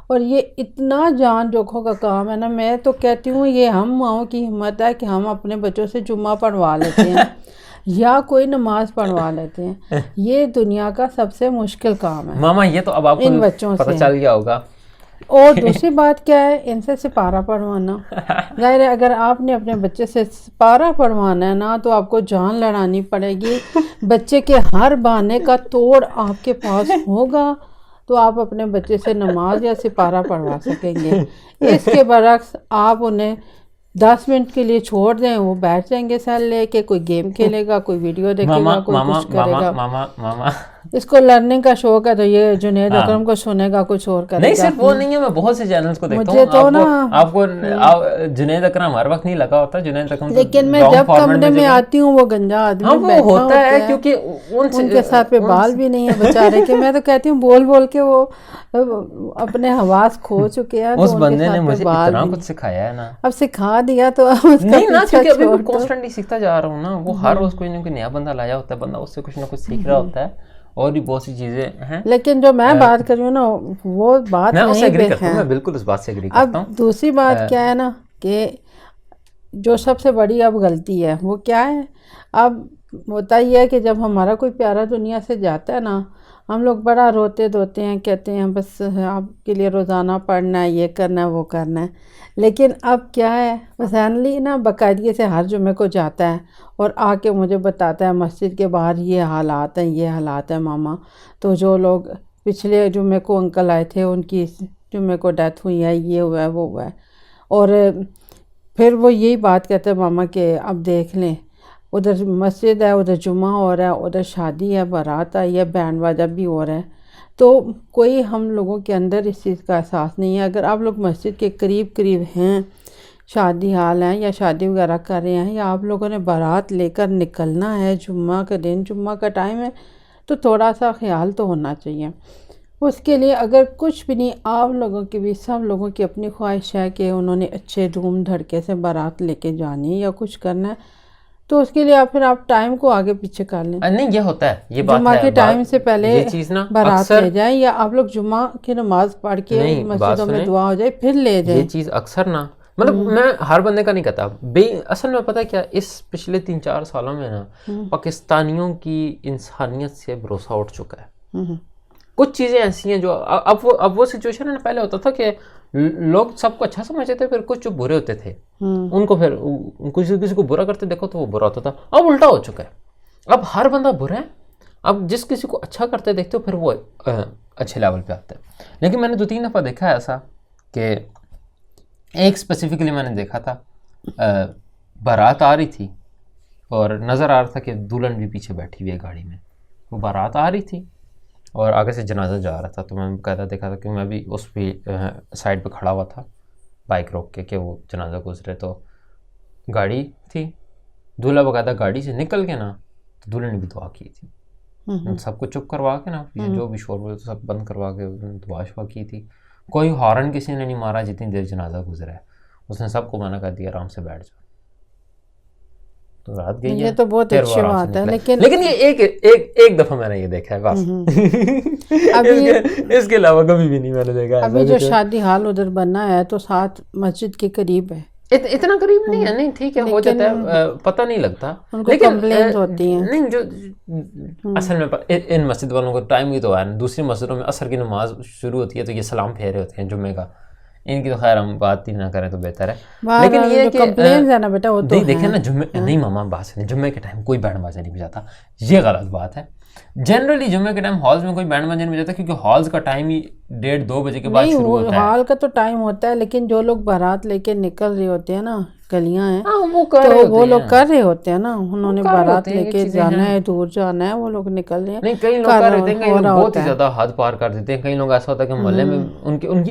और ये इतना जान जोखों का काम है ना, मैं तो कहती हूँ ये हम माओं की हिम्मत है कि हम अपने बच्चों से जुम्मा पढ़वा लेते हैं या कोई नमाज पढ़वा लेते हैं। ये दुनिया का सबसे मुश्किल काम है मामा। ये तो अब आपको इन बच्चों पता से चल गया होगा। और दूसरी बात क्या है, इनसे सिपारा पढ़वाना। जाहिर है अगर आपने अपने बच्चे से सिपारा पढ़वाना है ना तो आपको जान लड़ानी पड़ेगी। बच्चे के हर बहाने का तोड़ आपके पास होगा तो आप अपने बच्चे से नमाज या सिपारा पढ़वा सकेंगे। इसके बरक्स आप उन्हें 10 मिनट के लिए छोड़ दें, वो बैठ जाएंगे सेल लेके, कोई गेम खेलेगा, कोई वीडियो देखेगा, कोई कुछ करेगा। मामा इसको लर्निंग का शौक है तो ये जुनैद अकरम को सुनेगा, कुछ और करेगा। नहीं सिर्फ वो नहीं है, मैं बहुत से चैनल्स को देखता हूँ। मुझे तो ना आपको जुनैद अकरम हर वक्त नहीं लगा होता, जुनैद अकरम लेकिन मैं जब कमरे में आती हूँ वो गंजा आदमी वो होता है क्योंकि उनके साथ पे बाल भी नहीं है बेचारे के। मैं तो कहती हूँ बोल बोल के वो अपने हवास खो चुके हैं। उस बंदे ने मुझे इतना कुछ सिखाया है ना, अब सिखा दिया तो नहीं ना, क्योंकि अभी मैं कॉन्स्टेंटली सीखता जा रहा हूँ ना। वो हर रोज कोई ना कोई नया बंदा लाया होता है, बंदा उससे कुछ ना कुछ सीख रहा होता है और भी बहुत सी चीजें हैं। लेकिन जो मैं बात कर रही हूँ ना वो बात मैं उससे एग्री नहीं करता हूँ, मैं बिल्कुल उस बात से एग्री करता हूँ। अब दूसरी बात क्या है ना कि जो सबसे बड़ी अब गलती है वो क्या है, अब होता ही है कि जब हमारा कोई प्यारा दुनिया से जाता है ना, हम लोग बड़ा रोते धोते हैं, कहते हैं बस आपके लिए रोज़ाना पढ़ना है, ये करना है, वो करना है। लेकिन अब क्या है, फैमिली ना बाकायदगी से हर जुम्मे को जाता है और आके मुझे बताता है मस्जिद के बाहर ये हालात हैं, ये हालात हैं मामा। तो जो लोग पिछले जुम्मे को अंकल आए थे उनकी जुम्मे को डेथ हुई है, ये हुआ है, वो हुआ है। और फिर वो यही बात कहते हैं मामा कि अब देख लें, उधर मस्जिद है, उधर जुम्मा हो रहा है, उधर शादी है, बारात आई है, बैंड बाजा भी हो रहा है। तो कोई हम लोगों के अंदर इस चीज़ का एहसास नहीं है। अगर आप लोग मस्जिद के करीब करीब हैं, शादी हाल है या शादी वगैरह कर रहे हैं या आप लोगों ने बारात लेकर निकलना है, जुम्मा का दिन, जुम्मा का टाइम है, तो थोड़ा सा ख्याल तो होना चाहिए। उसके लिए अगर कुछ भी नहीं, आप लोगों की भी, सब लोगों की अपनी ख्वाहिश है कि उन्होंने अच्छे धूम धड़के से बारात लेके जानी है या कुछ करना है, तो उसके लिए फिर आप टाइम को आगे पीछे कर लें। नहीं ये होता है, ये बात जुम्मा है, के टाइम से पहले ये चीज ना बारात ले जाएं या आप लोग जुम्मा की नमाज पढ़ के मस्जिदों में दुआ हो जाए फिर ले जाएं। ये चीज़ अक्सर ना, मतलब मैं हर बंदे का नहीं कहता, असल में पता है क्या, इस पिछले 3-4 सालों में ना पाकिस्तानियों की इंसानियत से भरोसा उठ चुका है। कुछ चीज़ें ऐसी हैं जो अब वो सिचुएशन है ना, पहले होता था कि लोग सबको अच्छा समझते थे, फिर कुछ जो बुरे होते थे उनको फिर किसी को बुरा करते देखो तो वो बुरा होता था। अब उल्टा हो चुका है, अब हर बंदा बुरा है। अब जिस किसी को अच्छा करते देखते हो फिर वो अच्छे लेवल पे आता है। लेकिन मैंने 2-3 दफ़ा देखा है ऐसा कि एक स्पेसिफिकली मैंने देखा था, बारात आ रही थी और नज़र आ रहा था कि दुल्हन भी पीछे बैठी हुई है गाड़ी में। वो बारात आ रही थी और आगे से जनाजा जा रहा था, तो मैं कहता देखा था कि मैं भी उस भी साइड पे खड़ा हुआ था बाइक रोक के कि वो जनाजा गुजरे। तो गाड़ी थी, दूल्हा बकायदा गाड़ी से निकल के ना तो दुल्हन ने भी दुआ की थी, सबको चुप करवा के ना, जो भी शोर बोले तो सब बंद करवा के दुआ शुआ की थी। कोई हॉर्न किसी ने नहीं मारा जितनी देर जनाजा गुजरा है। उसने सबको मना कर दिया आराम से बैठ जाओ। तो रात गई ये तो बहुत अच्छी बात है। लेकिन ये एक दफा मैंने ये देखा है बस। अभी इसके अलावा कभी भी नहीं मैंने देखा। अभी जो शादी हाल उधर बनना है तो साथ मस्जिद के करीब है, इतना करीब नहीं है, नहीं ठीक है हो जाता है, पता नहीं लगता, लेकिन कंप्लेंट होती हैं। नहीं जो असल में इन मस्जिद वालों को टाइम भी तो है, दूसरी मस्जिदों में असर की नमाज शुरू होती है तो ये सलाम फेरे होते हैं जुम्मे का। इनकी तो खैर हम बात ही ना करें तो बेहतर है। लेकिन ये कि कंप्लेंट है ना बेटा, वो तो देखें ना जुम्मे नहीं मामा बात नहीं, जुम्मे के टाइम कोई बैंड बाजा नहीं बजाता, ये गलत बात है। जनरली जुम्मे के टाइम हॉल्स में कोई बैंड बाजा नहीं बजाता, क्योंकि हॉल्स का टाइम ही 1:30-2 बजे के बाद नहीं, शुरू होता है। हॉल का तो टाइम होता है, लेकिन जो लोग बारात लेके निकल रहे होते हैं ना, गलियां हैं, हाँ, वो कर तो रहे वो होते लोग हैं। कर रहे होते हैं ना, उन्होंने कर रहे बारात होते हैं, ये लेके चीजें जाना हैं। है, दूर जाना है, वो लोग निकल रहे हैं। नहीं, कई लोग कर रहे हैं, कई लोग बहुत ही ज्यादा हद पार कर देते हैं। कई लोग ऐसा होता है कि मोहल्ले में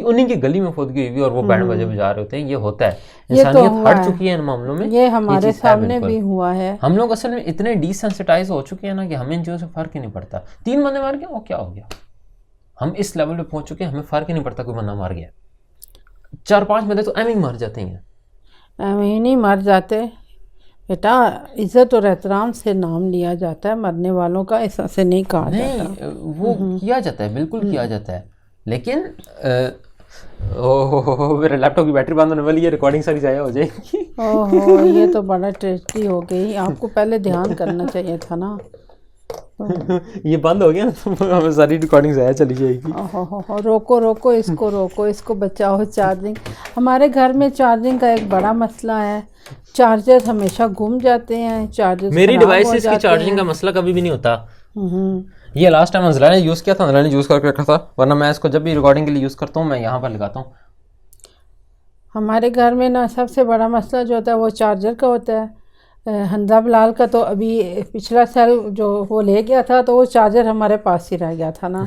उन्हीं की गली में खुदगी हुई और वो बैंड बाजे बजा रहे होते हैं। ये होता है, ये तो इंसानियत हुआ हट है, चुकी है इन मामलों में। ये हमारे चीज़ है सामने बिल्कुल। भी हुआ है। हम लोग असल में इतने डिसेंसिटाइज हो चुके हैं ना कि हमें इन चीज़ों से फर्क ही नहीं पड़ता। 3 बंदे मार गए, वो क्या हो गया। हम इस लेवल पे पहुंच चुके हैं, हमें फर्क ही नहीं पड़ता कोई बंदा मार गया। 4-5 बंदे तो एम ही मर जाते हैं। ही नहीं मर जाते बेटा, इज्जत और एहतराम से नाम लिया जाता है, मरने वालों का ऐसा से नहीं कहा जाता। नहीं, वो किया जाता है, बिल्कुल किया जाता है, लेकिन ओहो, मेरे लैपटॉप की बैटरी बंद होने वाली है, रिकॉर्डिंग सारी ज़ाया हो जाएगी। ओहो, ये तो बड़ा ट्रेजेडी हो गई, आपको पहले ध्यान करना चाहिए था ना। ये बंद हो गया ना तो हमें सारी रिकॉर्डिंग ज़ाया चली जाएगी। ओहो, रोको रोको इसको बचाओ। चार्जिंग, हमारे घर में चार्जिंग का एक बड़ा मसला है। चार्जर हमेशा गुम जाते हैं, चार्जर मेरी डिवाइसेस की चार्जिंग का मसला कभी भी नहीं होता। ये लास्ट टाइम अंजला ने यूज़ किया था, अंजला ने यूज़ करके रखा था, वरना मैं इसको जब भी रिकॉर्डिंग के लिए यूज़ करता हूँ मैं यहाँ पर लगाता हूँ। हमारे घर में ना सबसे बड़ा मसला जो होता है वो चार्जर का होता है। हंजा बिलाल का तो अभी पिछला सेल जो वो ले गया था, तो वो चार्जर हमारे पास ही रह गया था ना।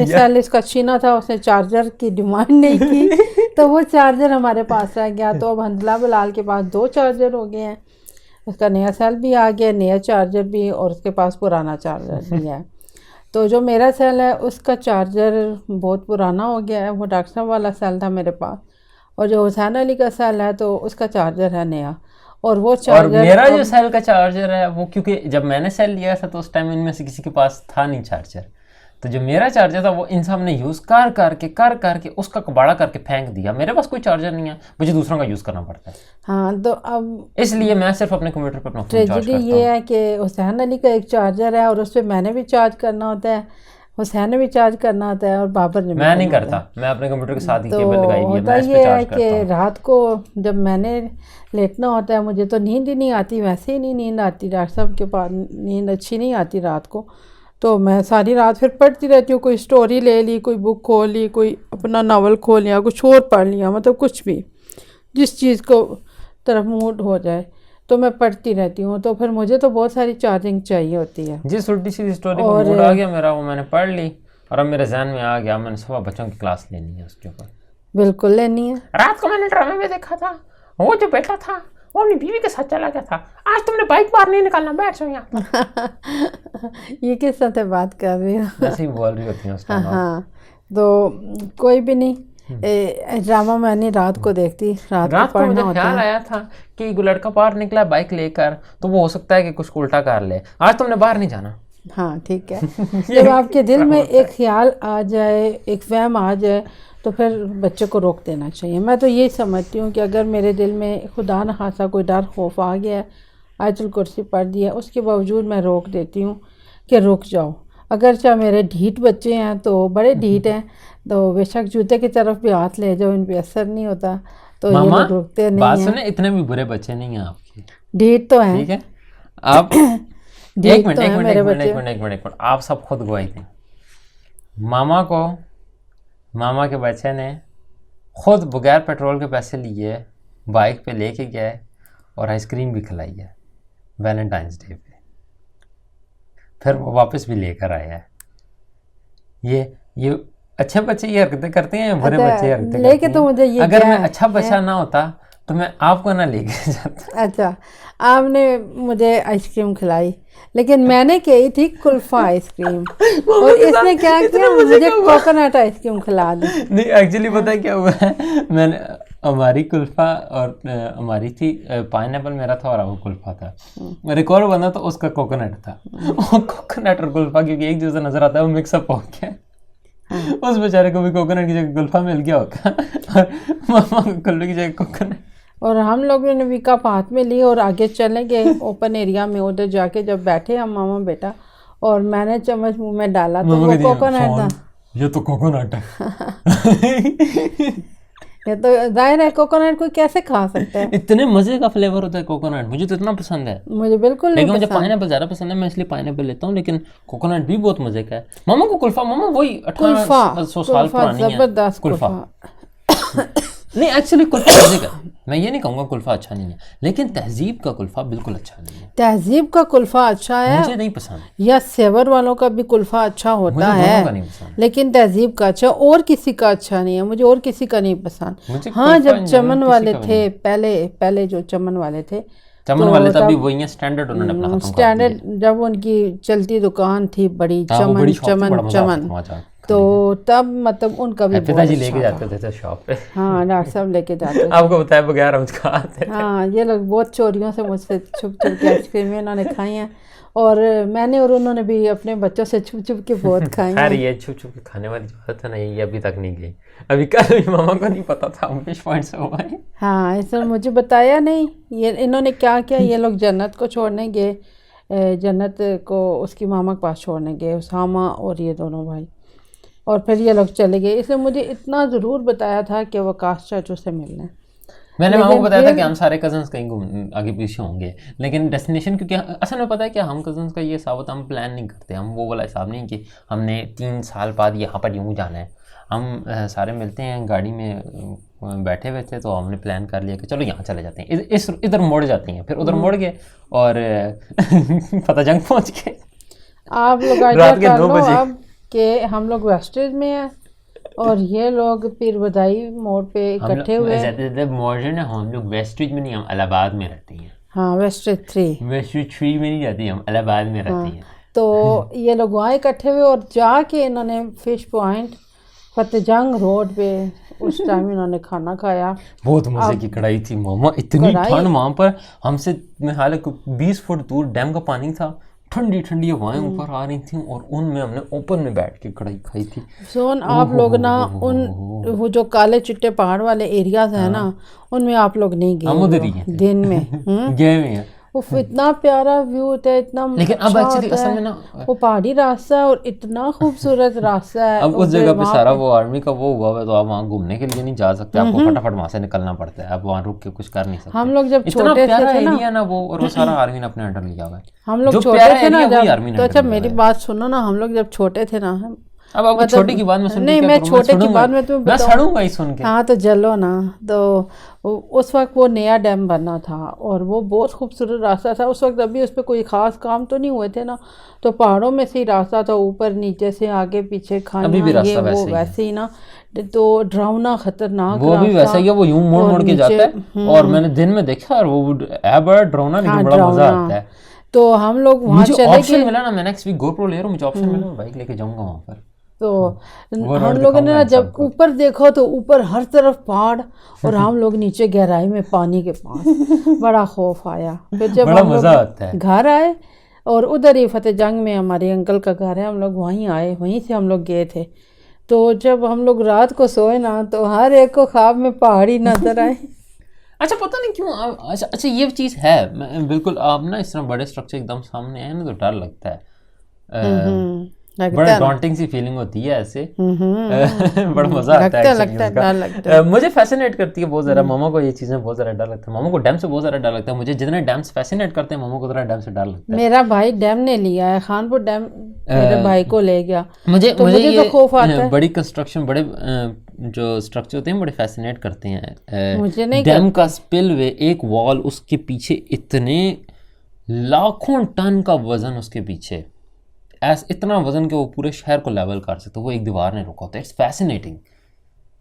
सेल इसका छीना था, उसने चार्जर की डिमांड नहीं की तो वो चार्जर हमारे पास रह गया। तो अब हंजा बिलाल के पास 2 चार्जर हो गए हैं, उसका नया सेल भी आ गया, नया चार्जर भी, और उसके पास पुराना चार्जर भी है। तो जो मेरा सेल है उसका चार्जर बहुत पुराना हो गया है, वो डॉक्टर साहब वाला सेल था मेरे पास, और जो हुसैन अली का सेल है तो उसका चार्जर है नया। और वो चार्जर, और मेरा जो सेल का चार्जर है वो, क्योंकि जब मैंने सेल लिया था तो उस टाइम इनमें से किसी के पास था नहीं चार्जर, तो जो मेरा चार्जर था वो इन सब ने यूज़ कर करके उसका कबाड़ा करके फेंक दिया। मेरे पास कोई चार्जर नहीं है, मुझे दूसरों का यूज़ करना पड़ता है। हाँ, तो अब इसलिए मैं सिर्फ अपने कंप्यूटर पर अपना फ़ोन चार्ज करता हूँ। ये है कि हुसैन अली का एक चार्जर है और उस पर मैंने भी चार्ज करना होता है, हुसैन ने भी चार्ज करना होता है, और बाबर ने भी। मैं नहीं करता, मैं अपने कंप्यूटर के साथ ही तो केबल लगाई हुई है, मैं इस पे ये चार्ज है करता हूँ। कि रात को जब मैंने लेटना होता है, मुझे तो नींद ही नहीं आती, वैसे ही नहीं नींद आती, डॉक्टर साहब के पास नींद अच्छी नहीं आती रात को, तो मैं सारी रात फिर पढ़ती रहती हूँ। कोई स्टोरी ले ली, कोई बुक खोल ली, कोई अपना नावल खोल लिया, कुछ और पढ़ लिया, मतलब कुछ भी जिस चीज़ को तरफ मूड हो जाए तो मैं पढ़ती रहती हूँ। तो फिर मुझे तो बहुत सारी चार्जिंग चाहिए होती है। जिस उल्टी सीधी स्टोरी को मूड आ गया मेरा, वो मैंने पढ़ ली और अब मेरे जहन में आ गया, मैंने सुबह बच्चों की क्लास लेनी है उसके ऊपर। बिल्कुल लेनी है। रात को मैंने ड्रामे में देखा था, वो जो बेटा था वो अपनी बीवी के साथ चला गया था, आज तुमने बाइक बाहर नहीं निकालना, बैठ जाओ यहाँ। ये किस तरह से बात कर रही हो? ऐसे ही बोल रही होती हैं उस टाइम। हाँ, तो कोई भी नहीं, ड्रामा मैंने रात को देखती, रात को मुझे ख्याल आया था कि कोई लड़का बाहर निकला बाइक लेकर, तो वो हो सकता है कि कुछ उल्टा कर ले, आज तुमने बाहर नहीं जाना। हाँ ठीक है। जब आपके दिल में एक ख्याल आ जाए, एक वहम आ जाए, तो फिर बच्चे को रोक देना चाहिए। मैं तो यही समझती हूँ कि अगर मेरे दिल में खुदा न खासा कोई डर खौफ आ गया, आयतुल कुर्सी पढ़ दिया, उसके बावजूद मैं रोक देती हूँ कि रुक जाओ। अगर चाहे मेरे ढीठ बच्चे हैं तो बड़े ढीठ हैं, तो बेशक जूते की तरफ भी हाथ ले जाओ, इन पे असर नहीं होता, तो ये लोग रुकते नहीं बात हैं। सुने, इतने भी बुरे बच्चे नहीं हैं आपके, ढीठ तो हैं, ठीक है। आप एक मिनट, आप सब खुद गवाही दें। मामा के बच्चे ने खुद बगैर पेट्रोल के पैसे लिए बाइक पे लेके गए और आइसक्रीम भी खिलाई है वैलेंटाइंस डे पे, फिर वो वापस भी लेकर आया है। ये अच्छे बच्चे ये हरकतें करते हैं, बुरे बच्चे हरकतें करते हैं। तो मुझे ये अगर मैं अच्छा बच्चा ना होता तो मैं आपको ना लेके जाता। अच्छा, आपने मुझे आइसक्रीम खिलाई, लेकिन मैंने कही थी कुल्फा आइसक्रीम और इसने क्या किया, मुझे कोकोनट आइसक्रीम खिला दी। नहीं, एक्चुअली पता है क्या हुआ है, मैंने हमारी कुल्फा और हमारी थी पाइनएप्पल मेरा था और वो कुल्फा था, मेरे एक और बंदा तो उसका कोकोनट था। कोकोनट और कुल्फा क्योंकि एक जैसा नजर आता है, वो मिक्सअप हो गया। उस बेचारे को भी कोकोनट की जगह कुल्फा मिल गया होगा और मामा को कुल्फे की जगह कोकोनट। और हम लोगों ने भी कप हाथ में ली और आगे चले गए ओपन एरिया में। उधर जाके जब बैठे हम मामा बेटा, और मैंने चम्मच मुंह में डाला तो वो कोकोनट था। ये तो कोकोनट है। ये तो जाहिर है कोकोनट कोई कैसे खा सकता है। इतने मजे का फ्लेवर होता है कोकोनट, मुझे तो इतना पसंद है। मुझे बिल्कुल लेकिन नहीं मुझे पसंद। पाइनएप्पल ज्यादा पसंद है, मैं इसलिए पाइनएप्पल लेता हूँ, लेकिन कोकोनट भी बहुत मजे का है। मामा को कुल्फा, मामा वही कुल्फा 1800 साल पुरानी है जबरदस्त कुल्फा। कुल्फा। नहीं एक्चुअली कुल्फा मजे का, मैं ये नहीं कहूँगा कुल्फा अच्छा नहीं है, लेकिन तहजीब का कुल्फा बिल्कुल अच्छा नहीं है। तहजीब का कुल्फा अच्छा है मुझे नहीं पसंद, या सेवर वालों का भी कुल्फा अच्छा होता मुझे दोनों का नहीं है, पसंद। लेकिन तहजीब का अच्छा, और किसी का अच्छा नहीं है, मुझे और किसी का नहीं पसंद। मुझे हाँ कुल्फा जब इन चमन जनरल वाले किसी का भी थे, पहले जो चमन वाले थे, चमन तो वाले तभी तब वही है, स्टैंडर्ड उन्होंने अपना खत्म कर स्टैंडर्ड दिया। जब उनकी चलती दुकान थी बड़ी, हाँ, वो चमन बड़ी शॉप थी, चमन बड़ा मजा आता था चमन, वहाँ जाके तो तब मतलब उनका भी बहुत पिताजी अच्छा लेके था। जाते थे शॉप पे। हाँ डॉक्टर साहब लेके जाते थे। आपको बताया बगैर हम खाते थे। हाँ ये लोग बहुत चोरियों से मुझसे छुप छुप के आइसक्रीमें इन्होंने खाई हैं, और मैंने और उन्होंने भी अपने बच्चों से छुप छुप के बहुत खाई खैर हैं। ये छुप छुप के खाने वाली बात है ना, ये अभी तक नहीं गई। अभी कल भी मामा को नहीं पता था हम फिश पॉइंट से हो गए। हाँ इसने मुझे बताया नहीं, ये इन्होंने क्या किया, ये लोग जन्नत को छोड़ने गए, जन्नत को उसकी मामा के पास छोड़ने गए, उसामा और ये दोनों भाई, और फिर ये लोग चले गए। इसलिए मुझे इतना ज़रूर बताया था कि वो काश चाचू से मिलने। मैंने मामा को लेकिन बताया था फिर- कि हम सारे कजन्स कहीं घूम आगे पीछे होंगे, लेकिन डेस्टिनेशन, क्योंकि असल में पता है क्या, हम कजन्स का ये हिसाब होता है, हम प्लान नहीं करते, हम वो वाला हिसाब नहीं कि हमने 3 साल बाद यहाँ पर यूँ जाना है। हम सारे मिलते हैं गाड़ी में, बैठे हुए थे तो हमने प्लान कर लिया कि चलो यहाँ चले जाते हैं, इस इधर मुड़ जाते हैं, फिर उधर मुड़ गए और फतेहजंग पहुँच गए। आप लोग आइडिया रात के कर 2 लो बजे। अब कि हम लोग वेस्टेज में हैं और ये लोग पीर बधाई मोड़ पे इकट्ठे हुए हैं। मॉडर्न है, हम लोग वेस्टविच में नहीं, हम इलाहाबाद में रहते हैं। हाँ वेस्टेज 3। वेस्टविच 3 में नहीं रहती, हम इलाहाबाद में रहते हैं। तो ये लोग वहाँ इकट्ठे हुए और जाके इन्होंने फिश पॉइंट फतेहजंग रोड पे उस टाइम इन्होंने खाना खाया। बहुत मजे की कढ़ाई थी मामा, इतनी कढ़ाई? ठंड वहाँ पर, हमसे मैं हालांकि 20 फुट दूर डैम का पानी था, ठंडी ठंडी हवाएं ऊपर आ रही थी और उनमें हमने ओपन में बैठ के कढ़ाई खाई थी। सोन आप लोग ना उन वो जो काले चिट्टे पहाड़ वाले एरियाज है ना, उनमें आप लोग नहीं हम उधर ही गए गए हो थे। दिन में। गए हुए हैं, उफ इतना प्यारा व्यू होता है, इतना लेकिन अब अच्छा एक्चुअली होता असल है। में ना, वो पहाड़ी रास्ता है और इतना खूबसूरत रास्ता है। अब उस और जगह पे वहाँ सारा वो आर्मी का वो हुआ है, तो आप वहाँ घूमने के लिए नहीं जा सकते, आपको फटाफट वहाँ से निकलना पड़ता है, आप वहाँ रुक के कुछ कर नहीं सकते। हम लोग जब इतना छोटे प्यारा थे ना, एरिया ना वो, और वो सारा आर्मी ने अपने अंडर लिया हुआ है। हम लोग जो छोटे प्यारा थे ना एरिया वही आर्मी जब, ने तो अच्छा अंडर लिया मेरी है। बात सुनो ना, हम लोग जब छोटे थे ना, अब आपको मतलब- छोटे की बात में सुन के नहीं, क्या मैं करूं? छोटे की सुनूंगा। बात में तुम्हें मैं बताऊं। सड़ूंगा ही सुन के। हाँ तो जलो ना, तो उस वक्त वो नया डैम बना था और वो बहुत खूबसूरत रास्ता था उस वक्त। अभी उस पर कोई ख़ास काम तो नहीं हुए थे ना, तो पहाड़ों में से ही रास्ता था, ऊपर नीचे से आगे पीछे खाना, अभी भी रास्ता ये वो वैसे ही है। वैसे ही ना, तो डरावना खतरनाक वो भी वैसा ही है, वो यूं मोड़ और मोड़ के नीचे- जाता है, और मैंने दिन में देखा और वो है बड़ा डरावना, लेकिन हाँ, बड़ा मजा डरावना। आता है। तो हम लोग वहाँ मुझे चले ऑप्शन गए। मिला ना, मैं नेक्स्ट वीक गोप्रो ले रहा हूँ, मुझे ऑप्शन मिला, बाइक लेके जाऊंगा वहाँ पर। तो वो हम रोड लोगों ने दिखाऊंगा ना इन जब सबको। ऊपर देखो तो ऊपर हर तरफ पहाड़ और हम लोग नीचे गहराई में पानी के पास, बड़ा खौफ आया। फिर जब बड़ा हम मजा आता है। लोग घर आए और उधर ही फतेहजंग में हमारे अंकल का घर है, हम लोग वहीं आए, वहीं से हम लोग गए थे। तो जब हम लोग रात को सोए ना, तो हर एक को ख्वाब में पहाड़ी नजर आए। अच्छा पता नहीं क्यों अच्छा ये चीज़ है, बिल्कुल आप ना इस तरह बड़े स्ट्रक्चर एकदम सामने आए ना तो डर लगता है। लगता बड़ा है ना। डॉन्टिंग सी फीलिंग होती है ऐसे। बड़ा मजा आता लगता है है, actually लगता है, उसका। डर लगता है। मुझे फैसिनेट करती है बहुत ज़्यादा, मामा को ये चीज़ें बहुत ज़्यादा डर लगता है, मामा को डैम से बहुत ज़्यादा डर लगता है। मुझे जितने डैम से फैसिनेट करते हैं मामा को उतना डैम से डर लगता है। मेरा भाई डैम ने लिया है, खानपुर डैम मेरे भाई को ले गया। मुझे तो मुझे ये तो खौफ आता है। बड़ी कंस्ट्रक्शन, बड़े जो स्ट्रक्चर होते हैं बड़े फैसिनेट करते हैं। मुझे नहीं डैम का स्पिलवे, एक वॉल, उसके पीछे इतने लाखों टन का वजन उसके पीछे, इतना वजन के वो पूरे शहर को लेवल कर सकते, वो एक दीवार ने रोका होता है। इट्स फैसिनेटिंग,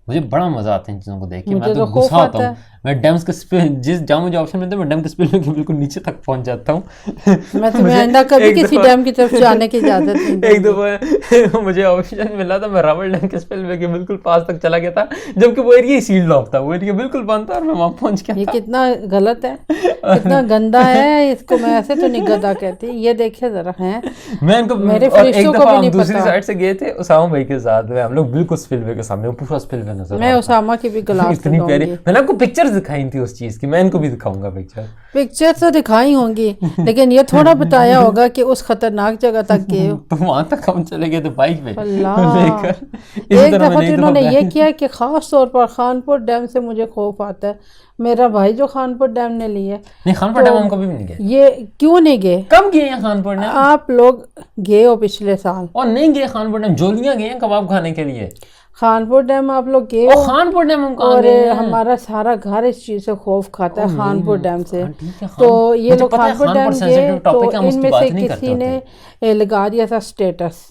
मुझे बड़ा मजा आता है इन चीज़ों को देख के। मैं तो खौफ गुस्सा आता आता हूँ, मैं डैम्स के स्पिल, जिस जहाँ मुझे ऑप्शन मिलता है मैं डैम के स्पिल के बिल्कुल नीचे तक पहुँच जाता हूँ। मैं तुम्हें मुझे आइंदा कभी एक किसी दफा- डैम की तरफ जाने की इजाजत नहीं एक दूंगी। दफा मुझे ऑप्शन मिला था, मैं रावल डैम के स्पिलवे के बिल्कुल पास तक चला गया था, जबकि वो एरिया ही सील्ड ऑफ था, वो एरिया बिल्कुल बंद था और मैं वहाँ पहुँच गया ये था। कितना गलत है, कितना गंदा है, इसको मैं ऐसे तो नहीं गंदा कहती। ये देखिए जरा है, मैं इनको मेरे और एक फरिश्तों को दफा भी हम नहीं दूसरी पता। साइड से गए थे उसामा भाई के साथ में, हम लोग बिल्कुल स्पिलवे के सामने, वो पूरा स्पिलवे नजर मैं उसामा की भी गिलाफ इतनी प्यारी। लगाऊंगी। मैंने आपको पिक्चर्स दिखाई थी उस चीज की, मैं इनको भी दिखाऊंगा पिक्चर तो दिखाई होंगी, लेकिन ये थोड़ा बताया होगा कि उस खतरनाक जगह तक गए हो। तो वहां तक हम चले गए थे बाइक पे अल्लाह। लेकर। इसी एक तरह दफ़ा मैंने तो एक इन्होंने दफा ये किया कि ख़ास तौर पर खानपुर डैम से मुझे खौफ आता है। मेरा भाई जो खानपुर डैम ने लिया, नहीं, खानपुर डैम हम कभी भी नहीं गए। ये क्यों नहीं गए? कब गए हैं खानपुर डैम? आप लोग गए हो पिछले साल? और नहीं गए खानपुर डैम, जोलियां गए हैं कबाब खाने के लिए। खानपुर डैम आप लोग गए और हो? खानपुर डैम हम कहाँ और गए हैं? हमारा सारा घर इस चीज़ से खौफ खाता है खानपुर डैम से। ठीक है, तो ये मुझे लोग पता है खानपुर खानपुर डैम sensitive गए, topic है, तो हम उसकी इनमें बात से नहीं करते किसी ने लगा दिया था स्टेटस।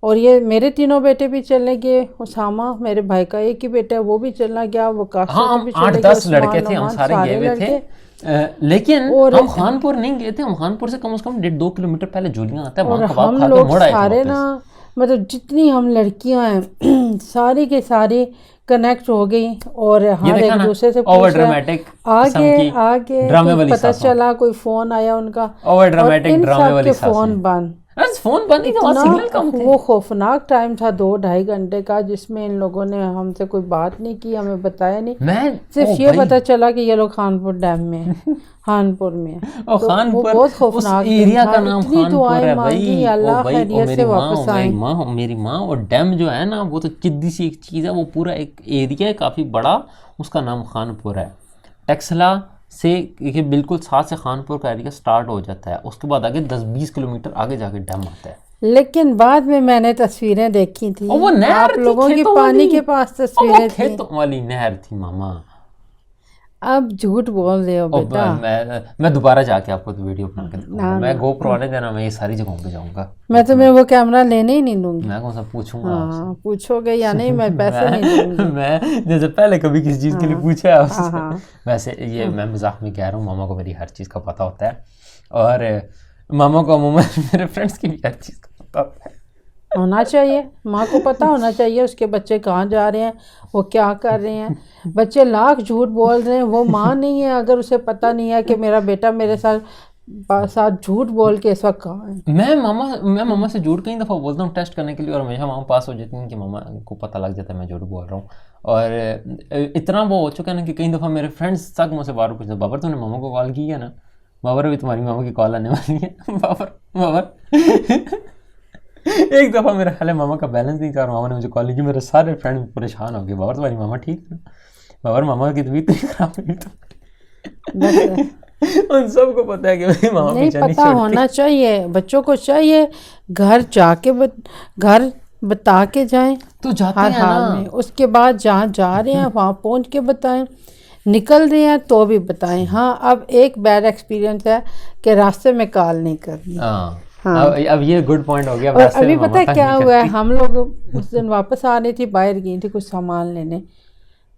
और ये मेरे तीनों बेटे भी चले गए, उसामा मेरे भाई का एक ही बेटा है वो भी चला गया, वो हाँ, हम 8-10 लड़के थे, हम सारे गए हुए थे। लेकिन हम खानपुर नहीं गए थे। हम खानपुर से कम 1.5-2 किलोमीटर पहले जोलियां आता है, वहाँ कबाब खा के मुड़ आए थे सारे वापस। ना, मतलब जितनी हम लड़कियां हैं सारी के सारी कनेक्ट हो गई, और हर एक दूसरे से ओवर ड्रामेटिक आगे ड्रामे वाली पता चला कोई फोन आया उनका, ओवर ड्रामेटिक ड्रामे वाली फोन बंद। फोन बंद ही था, सिग्नल कम थे। वो खौफनाक टाइम था 2-2.5 घंटे का, जिसमें इन लोगों ने हमसे कोई बात नहीं की, हमें बताया नहीं। सिर्फ ये पता चला कि ये लोग खानपुर डैम में खानपुर में, और तो खानपुर वो बहुत खौफनाक एरिया का नाम इतनी खानपुर दुआएं है मांगी, भाई। अल्लाह खैरियत से वापस आए। मेरी माँ और डैम जो है ना, वो तो चिद्दी सी एक चीज़ है, वो पूरा एक एरिया है काफ़ी बड़ा, उसका नाम खानपुर है। टेक्सला से ये बिल्कुल साथ से खानपुर का एरिया स्टार्ट हो जाता है, उसके बाद आगे 10-20 किलोमीटर आगे जाके डैम आता है। लेकिन बाद में मैंने तस्वीरें देखी थी, वो नहर आप लोगों की पानी के पास तस्वीरें थी, खेतों वाली नहर थी मामा। अब झूठ बोल रहे हो बेटा। मैं दोबारा जाके आपको तो वीडियो बना के दिखाऊंगा। मैं गोप्रो वाले देना, मैं ये सारी जगहों पे जाऊंगा। मैं तुम्हें वो कैमरा लेने ही नहीं दूंगी। मैं कौन सा पूछूंगा आपसे? हाँ, पूछोगे या नहीं, मैं पैसे नहीं दूंगी। मैं जैसे पहले कभी किसी चीज़ के लिए पूछा है आपसे। वैसे ये मैं मजाक में कह रहा हूँ, मामा को मेरी हर चीज़ का पता होता है, और मामा को अमूमन मेरे फ्रेंड्स की भी हर चीज़ का पता होता है। होना चाहिए, माँ को पता होना चाहिए उसके बच्चे कहाँ जा रहे हैं, वो क्या कर रहे हैं। बच्चे लाख झूठ बोल रहे हैं, वो माँ नहीं है अगर उसे पता नहीं है कि मेरा बेटा मेरे साथ झूठ बोल के इस वक्त कहाँ है। मैं मामा से झूठ कई दफ़ा बोलता हूँ टेस्ट करने के लिए, और हमेशा मामा पास हो जाती हैं कि मामा को पता लग जाता है मैं झूठ बोल रहा हूँ। और इतना वो हो चुका है ना कि कई दफ़ा मेरे फ्रेंड्स तक मुझसे बार पूछते, बाबर तूने मामा को कॉल की है ना? बाबर अभी तुम्हारी मामा की कॉल आने वाली है। बाबर एक दफ़ा मेरा ख्याल है मामा का बैलेंस नहीं था, और मामा ने मुझे कॉल की, मेरे सारे फ्रेंड परेशान हो गए, बाबर तुम्हारी मामा ठीक है? बाबर मामा की तबीयत नहीं खराब हुई तो उन सबको पता है कि मेरी मामा नहीं पीछा नहीं पता छोड़ती। होना चाहिए, बच्चों को चाहिए घर जाके घर बता के जाएं तो जाते हर हैं हाल ना। में। उसके बाद जहाँ जा रहे हैं वहाँ पहुँच के बताएं, निकल रहे हैं तो भी बताएं। हाँ, अब एक बैड एक्सपीरियंस है कि रास्ते में कॉल नहीं करनी। हाँ, हाँ। अब ये गुड पॉइंट हो गया। और अभी पता है क्या हुआ है, हम लोग उस दिन वापस आ रही थी, बाहर गई थी कुछ सामान लेने,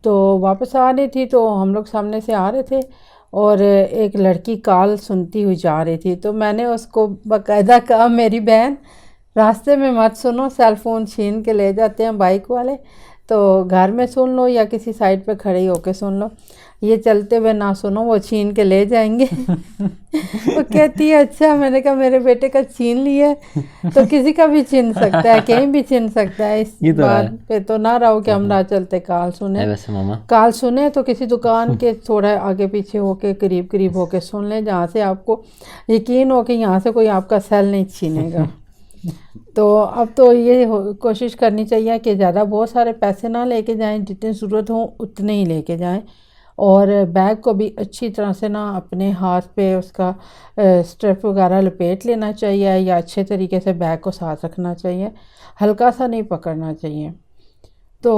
तो वापस आ रही थी तो हम लोग सामने से आ रहे थे, और एक लड़की कॉल सुनती हुई जा रही थी, तो मैंने उसको बाकायदा कहा मेरी बहन रास्ते में मत सुनो, सेल फ़ोन छीन के ले जाते हैं बाइक वाले, तो घर में सुन लो या किसी साइड पे खड़ी होके सुन लो, ये चलते हुए ना सुनो, वो छीन के ले जाएंगे। वो कहती है अच्छा। मैंने कहा मेरे बेटे का छीन लिया तो किसी का भी छीन सकता है, कहीं भी छीन सकता है। इस बात पे तो ना रहो कि हम ना चलते काल सुने। वैसे मामा काल सुने तो किसी दुकान के थोड़ा आगे पीछे होके करीब होके सुन लें, जहाँ से आपको यकीन हो कि यहाँ से कोई आपका सेल नहीं छीनेगा। तो अब तो ये कोशिश करनी चाहिए कि ज़्यादा बहुत सारे पैसे ना लेके जाएं, जितनी ज़रूरत हो उतने ही लेके जाएं, और बैग को भी अच्छी तरह से ना अपने हाथ पे उसका स्ट्रेप वगैरह लपेट लेना चाहिए, या अच्छे तरीके से बैग को साथ रखना चाहिए, हल्का सा नहीं पकड़ना चाहिए। तो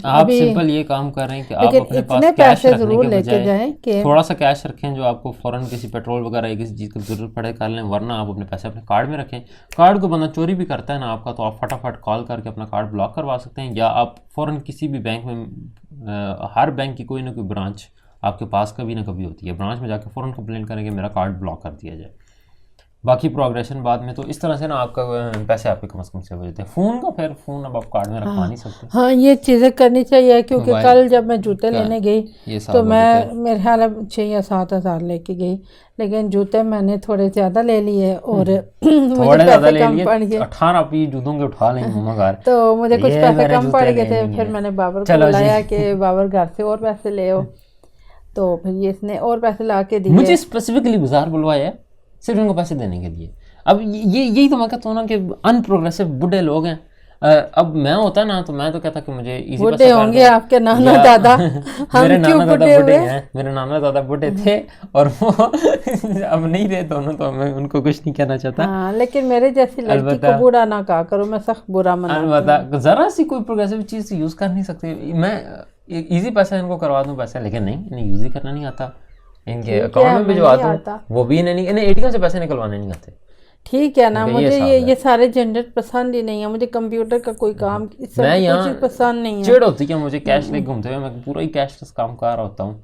आप सिंपल ये काम कर रहे हैं कि आप अपने पास इतने कैश पैसे रखने ज़रूर के लेके बजाय जाएं कि थोड़ा सा कैश रखें, जो आपको फ़ौरन किसी पेट्रोल वगैरह या किसी चीज़ की ज़रूरत पड़े कर लें, वरना आप अपने पैसे अपने कार्ड में रखें। कार्ड को बंदा चोरी भी करता है ना आपका, तो आप फटाफट कॉल करके अपना कार्ड ब्लॉक करवा सकते हैं, या आप फ़ौरन किसी भी बैंक में हर बैंक की कोई ना कोई ब्रांच आपके पास कभी ना कभी होती है, ब्रांच में जाकर फ़ौरन कंप्लेंट करें कि मेरा कार्ड ब्लॉक कर दिया जाए। बाकी प्रोग्रेशन बाद में। तो इस तरह से ना आपका पैसे आपके कम से कम सेव हो जाते हैं। फ़ोन का फिर फ़ोन अब आप कार्ड में रखवा नहीं सकते। हाँ, ये चीज़ें करनी चाहिए क्योंकि मोबाइल कल जब मैं जूते का लेने गई ये तो साल हो मैं मेरे ख्याल में 6 या 7 हज़ार लेके गई, लेकिन जूते मैंने थोड़े ज़्यादा ले लिए और मुझे थोड़े ज़्यादा पैसे ले कम लिए, पड़ गए। 18 पी जूतों के उठा लेंगे मम्मा घर। तो मुझे कुछ ये पैसे मेरे कम पड़ जूते गए थे, लेने फिर हैं। मैंने बाबर को चलो जी। बुलाया कि बाबर घर से और पैसे ले आओ, तो फिर ये इसने और पैसे ला के दिए। मुझे स्पेसिफिकली बाजार बुलवाया है सिर्फ इनको पैसे देने के लिए। अब ये यही तो मैं कहता हूँ ना कि अनप्रोग्रेसिव बुढ़े लोग हैं। अब मैं होता ना तो मैं तो कहता कि मुझे इजी बुढ़े होंगे आपके नाना दादा, हम मेरे क्यों नाना दादा बुढ़े बुढ़े हुए? हैं, मेरे नाना दादा बुढ़े थे और वो अब नहीं रहे दोनों, तो मैं उनको कुछ नहीं कहना चाहता। हाँ, लेकिन मेरे जैसी लड़की को बूढ़ा ना कहा करो, मैं सख्त बुरा मनाती हूँ। अलबत्ता जरा सी कोई प्रोग्रेसिव चीज़ यूज़ कर नहीं सकते। मैं इजी पैसा इनको करवा दूँ पैसा, लेकिन नहीं, इन्हें यूज़ ही करना नहीं आता। इनके अकाउंट में भिजवा दूँ वो भी इन्हें एटीएम से पैसे निकलवाने नहीं आते। ठीक है ना, मुझे ये सारे झंझट पसंद ही नहीं है। मुझे कंप्यूटर का कोई काम इस तरह की कोई चीज़ पसंद नहीं है। चिढ़ होती है मुझे कैश लेके घूमते हुए, मैं पूरा ही कैशलेस काम कर रहा होता हूँ।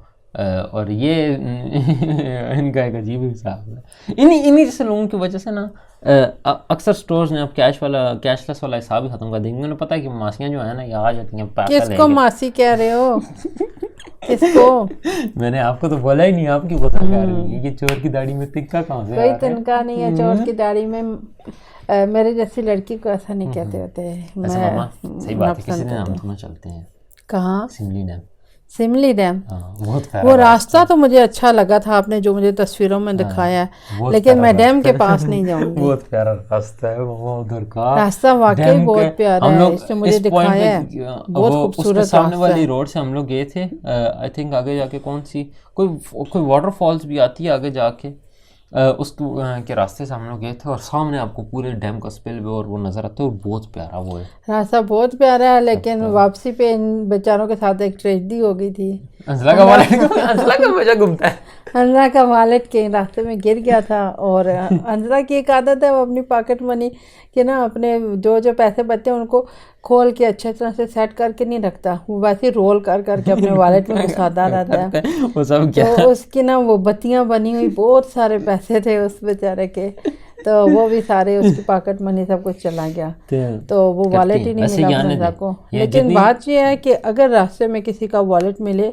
और ये इनका एक अजीब हिसाब है। इन्हीं जैसे लोगों की वजह से ना अक्सर स्टोर्स ने अब कैशलेस वाला हिसाब ही खत्म कर देंगे। उन्हें पता है कि मासियाँ जो है ना ये आ जाती हैं पैसा लेके। किसको मासी कह रहे हो? किसको? मैंने आपको तो बोला ही नहीं, आप क्यों बता रही है? ये चोर की दाढ़ी में तिनका कहाँ से? कोई तिनका नहीं है चोर की दाढ़ी में। मेरे जैसी लड़की को ऐसा नहीं कहते होते। सही बात है, किसी ने नाम सुना चलते हैं। कहाँ? सिमली डैम। सिमली डैम, बहुत वो रास्ता तो मुझे अच्छा लगा था, आपने जो मुझे तस्वीरों में दिखाया है, लेकिन मैं डैम के पास नहीं जाऊंगी। बहुत प्यारा रास्ता है वो उधर का। रास्ता वाकई बहुत प्यारा है, इसने मुझे दिखाया है, बहुत खूबसूरत रास्ता है। सामने वाली रोड से हम लोग गए थे। आई थिंक आगे जाके कौन सी कोई वाटरफॉल्स भी आती है आगे जाके, उस के रास्ते से हम लोग गए थे और सामने आपको पूरे डैम का स्पिल वे और वो नज़र आता है और बहुत प्यारा वो है रास्ता, बहुत प्यारा है। लेकिन वापसी पे इन बेचारों के साथ एक ट्रेजेडी हो गई थी। अंजला का मजा घूमता है। अंजला का वॉलेट के रास्ते में गिर गया था और अंजला की एक आदत है, वो अपनी पॉकेट मनी के ना अपने जो पैसे बचते हैं उनको खोल के अच्छे तरह से सेट करके नहीं रखता, वो वैसे रोल कर करके अपने वॉलेट में घुसाता रहता है। वो सब क्या? तो उसकी ना वो बत्तियां बनी हुई, बहुत सारे पैसे थे उस बेचारे के, तो वो भी सारे उसकी पॉकेट मनी सब कुछ चला गया, तो वो वॉलेट ही नहीं मिला अंजला को। लेकिन बात ये है कि अगर रास्ते में किसी का वॉलेट मिले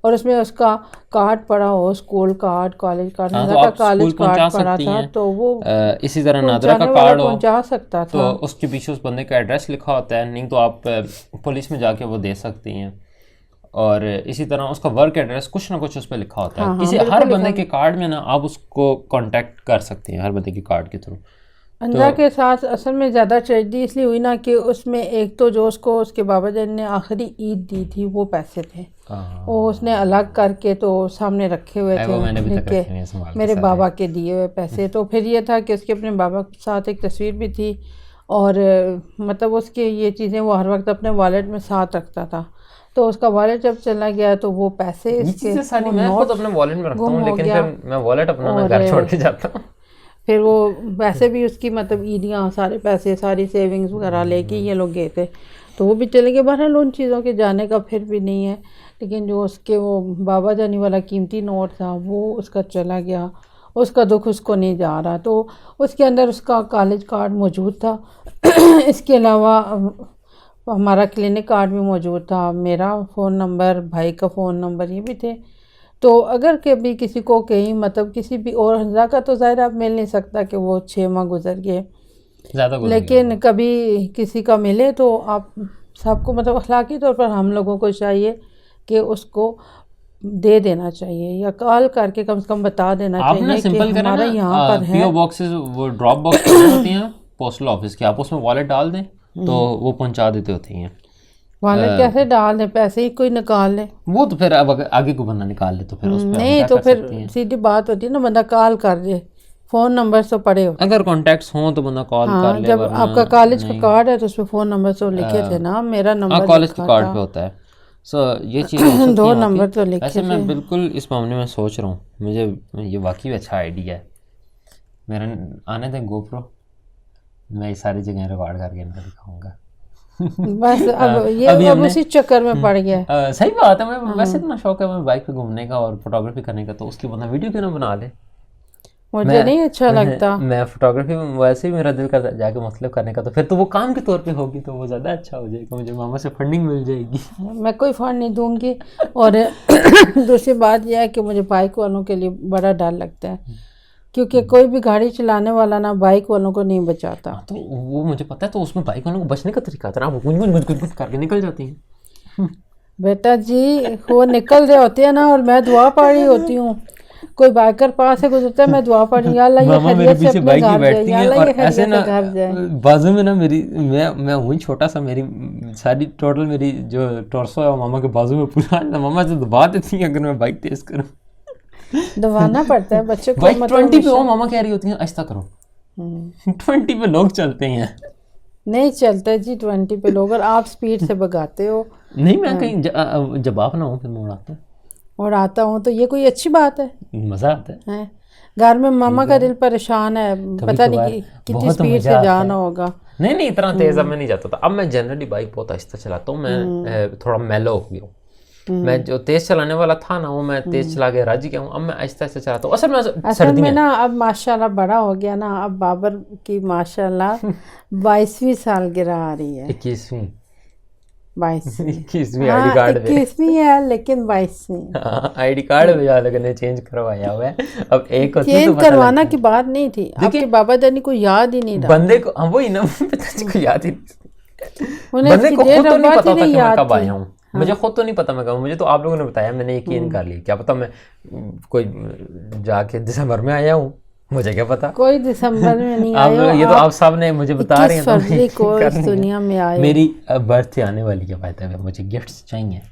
और उसमें उसका कार्ड पड़ा हो, school card, college card, NADRA का कॉलेज कार्ड पड़ा था, तो वो इसी तरह नादरा का कार्ड पहुंचा सकता था। तो उसके पीछे उस बंदे का एड्रेस लिखा होता है, नहीं तो आप पुलिस में जाके वो दे सकती हैं। और इसी तरह उसका वर्क एड्रेस कुछ ना कुछ उस पर लिखा होता है। किसी हर बंदे के कार्ड में ना आप उसको कांटेक्ट कर सकती हैं, हर बंदे के कार्ड के थ्रू। अंजला के साथ असल में ज़्यादा ट्रेजेडी इसलिए हुई ना कि उसमें एक तो जो उसको उसके बाबा जान ने आखिरी ईद दी थी वो पैसे थे, वो उसने अलग करके तो सामने रखे हुए थे, मेरे बाबा के दिए हुए पैसे। तो फिर ये था कि उसके अपने बाबा के साथ एक तस्वीर भी थी और मतलब उसके ये चीज़ें वो हर वक्त अपने वॉलेट में साथ रखता था। तो उसका वॉलेट जब चला गया तो वो पैसे इसके मैं खुद अपने वॉलेट में रखता हूँ, लेकिन फिर मैं वॉलेट अपना घर छोड़ के जाता हूँ। फिर वो वैसे भी उसकी मतलब ईदियाँ, सारे पैसे, सारी सेविंग्स वगैरह लेके ये लोग गए थे, तो वो भी चले गए। बहरहाल उन चीज़ों के जाने का फिर भी नहीं है, लेकिन जो उसके वो बाबा जानी वाला कीमती नोट था वो उसका चला गया, उसका दुख उसको नहीं जा रहा। तो उसके अंदर उसका कॉलेज कार्ड मौजूद था, इसके अलावा हमारा क्लिनिक कार्ड भी मौजूद था, मेरा फ़ोन नंबर, भाई का फ़ोन नंबर, ये भी थे। तो अगर कभी किसी को कहीं मतलब किसी भी और हंजा का तो ज़ाहिर आप मिल नहीं सकता कि वो 6 माह गुजर गए, लेकिन कभी किसी का मिले तो आप सबको मतलब अखलाकी तौर पर हम लोगों को चाहिए कि उसको दे देना चाहिए या कॉल करके कम से कम बता देना चाहिए कि हमारा यहाँ पर है। पीओ बॉक्सेस, वो ड्रॉप बॉक्स होती हैं पोस्टल ऑफिस के, आप उसमें वॉलेट डाल दें तो वो पहुँचा देते होती हैं। वॉलेट कैसे डाल दे, पैसे ही कोई निकाल ले, वो तो फिर अब आगे को बंदा निकाल ले तो फिर उस पे नहीं, तो फिर सीधी बात होती है ना, बंदा कॉल कर दे, फ़ोन नंबर तो पड़े हो, अगर कॉन्टैक्ट्स हों तो बंदा कॉल कर ले। जब आपका कॉलेज का कार्ड है तो उसमें फ़ोन नंबर तो लिखे थे ना, मेरा नंबर कॉलेज के कार्ड पे होता है। सो ये चीज़ 2 नंबर तो लिखे ऐसे मैं बिल्कुल इस मामले में सोच रहा हूँ, मुझे ये वाकई अच्छा आइडिया है। मेरा आने दें गोप्रो, मैं ये सारी जगह रिकॉर्ड करके इनको दिखाऊंगा। बस अब ये अब उसी चक्कर में पड़ गया। सही बात है। मैं वैसे इतना शौक है मैं बाइक पे घूमने का और फोटोग्राफी करने का, तो उसकी बंदा वीडियो क्यों ना बना ले। मुझे नहीं अच्छा लगता। मैं फोटोग्राफी में वैसे ही मेरा दिल करता है जाके मतलब करने का, तो फिर तो वो काम के तौर पे होगी तो वो ज़्यादा अच्छा हो जाएगा, मुझे मामा से फंडिंग मिल जाएगी। मैं कोई फंड नहीं दूंगी। और दूसरी बात यह है कि मुझे बाइक वालों के लिए बड़ा डर लगता है, क्योंकि कोई भी गाड़ी चलाने वाला ना बाइक वालों को नहीं बचाता। तो वो मुझे पता है, तो उसमें बाइक वालों को बचने का तरीका था ना, वो गुज करके निकल जाती हैं। बेटा जी वो निकल रहे होते हैं ना, और मैं दुआ पढ़ रही होती हूँ, कोई बाइकर पास से गुजरता है, मैं दुआ पढ़ रही, या अल्लाह ये मामा मेरे खैरियत से पीछे अपने बाइक में घर जाए, बैठती या हैं अल्लाह और ये ऐसे खैरियत ना से घर जाए। बाजू में ना मेरी मैं हुई छोटा सा, मेरी सारी टोटल मेरी जो टॉर्सो है वो मामा के बाजू में पूरा मामा से दबा देती है अगर मैं बाइक तेज करूँ। दबाना पड़ता है बच्चे को, बाइक मतलब 20 पे हो, मामा कह रही होती है आहिस्ता करो। 20 पे लोग चलते हैं। नहीं चलते जी 20 पे लोग, और आप स्पीड से भगाते हो। नहीं मैं कहीं जब आप ना हो फिर मैं उड़ाता और आता हूँ तो ये कोई अच्छी बात है? मज़ा आता है। हैं? घर में मामा का दिल परेशान है, पता नहीं कितनी बहुत स्पीड मजा से आता जाना है। होगा। नहीं इतना तेज अब मैं नहीं जाता था, अब मैं जनरली बाइक बहुत आहिस्ता चलाता हूँ, मैं थोड़ा मेलो हो गया हूँ। मैं जो तेज चलाने वाला था ना वो मैं तेज चला के राजी गया हूँ, अब मैं आहिस्ता आहिस्ता चलाता हूँ। असल में असल में ना अब माशाल्लाह बड़ा हो गया ना, अब बाबर की माशाल्लाह 22वीं सालगिरह आ रही है। 21वीं 22वीं आईडी कार्ड पे 21वीं है लेकिन 22वीं आईडी कार्ड पे जा ने चेंज करवाया हुआ है। अब एक होती चेंज तो पता करवाना लगता की बात नहीं थी, आपके बाबा दानी को याद ही नहीं रहा बंदे को, हाँ वही ना पिताजी को याद ही उन्हें बंदे इसकी को खुद डेट तो ऑफ नहीं बर्थ पता ही था नहीं कि मैं याद कब थी। आया हूँ। मुझे खुद तो नहीं पता मैं कब, मुझे तो आप लोगों ने बताया, मैंने यकीन कर लिया। क्या पता मैं कोई जाके दिसंबर में आया हूँ, मुझे क्या पता। कोई दिसंबर में नहीं आप आया, ये तो आप सब ने मुझे बता रहे हैं 21 फरवरी को इस दुनिया में आए। मेरी बर्थडे आने वाली है, बाय द वे मुझे गिफ्ट्स चाहिए।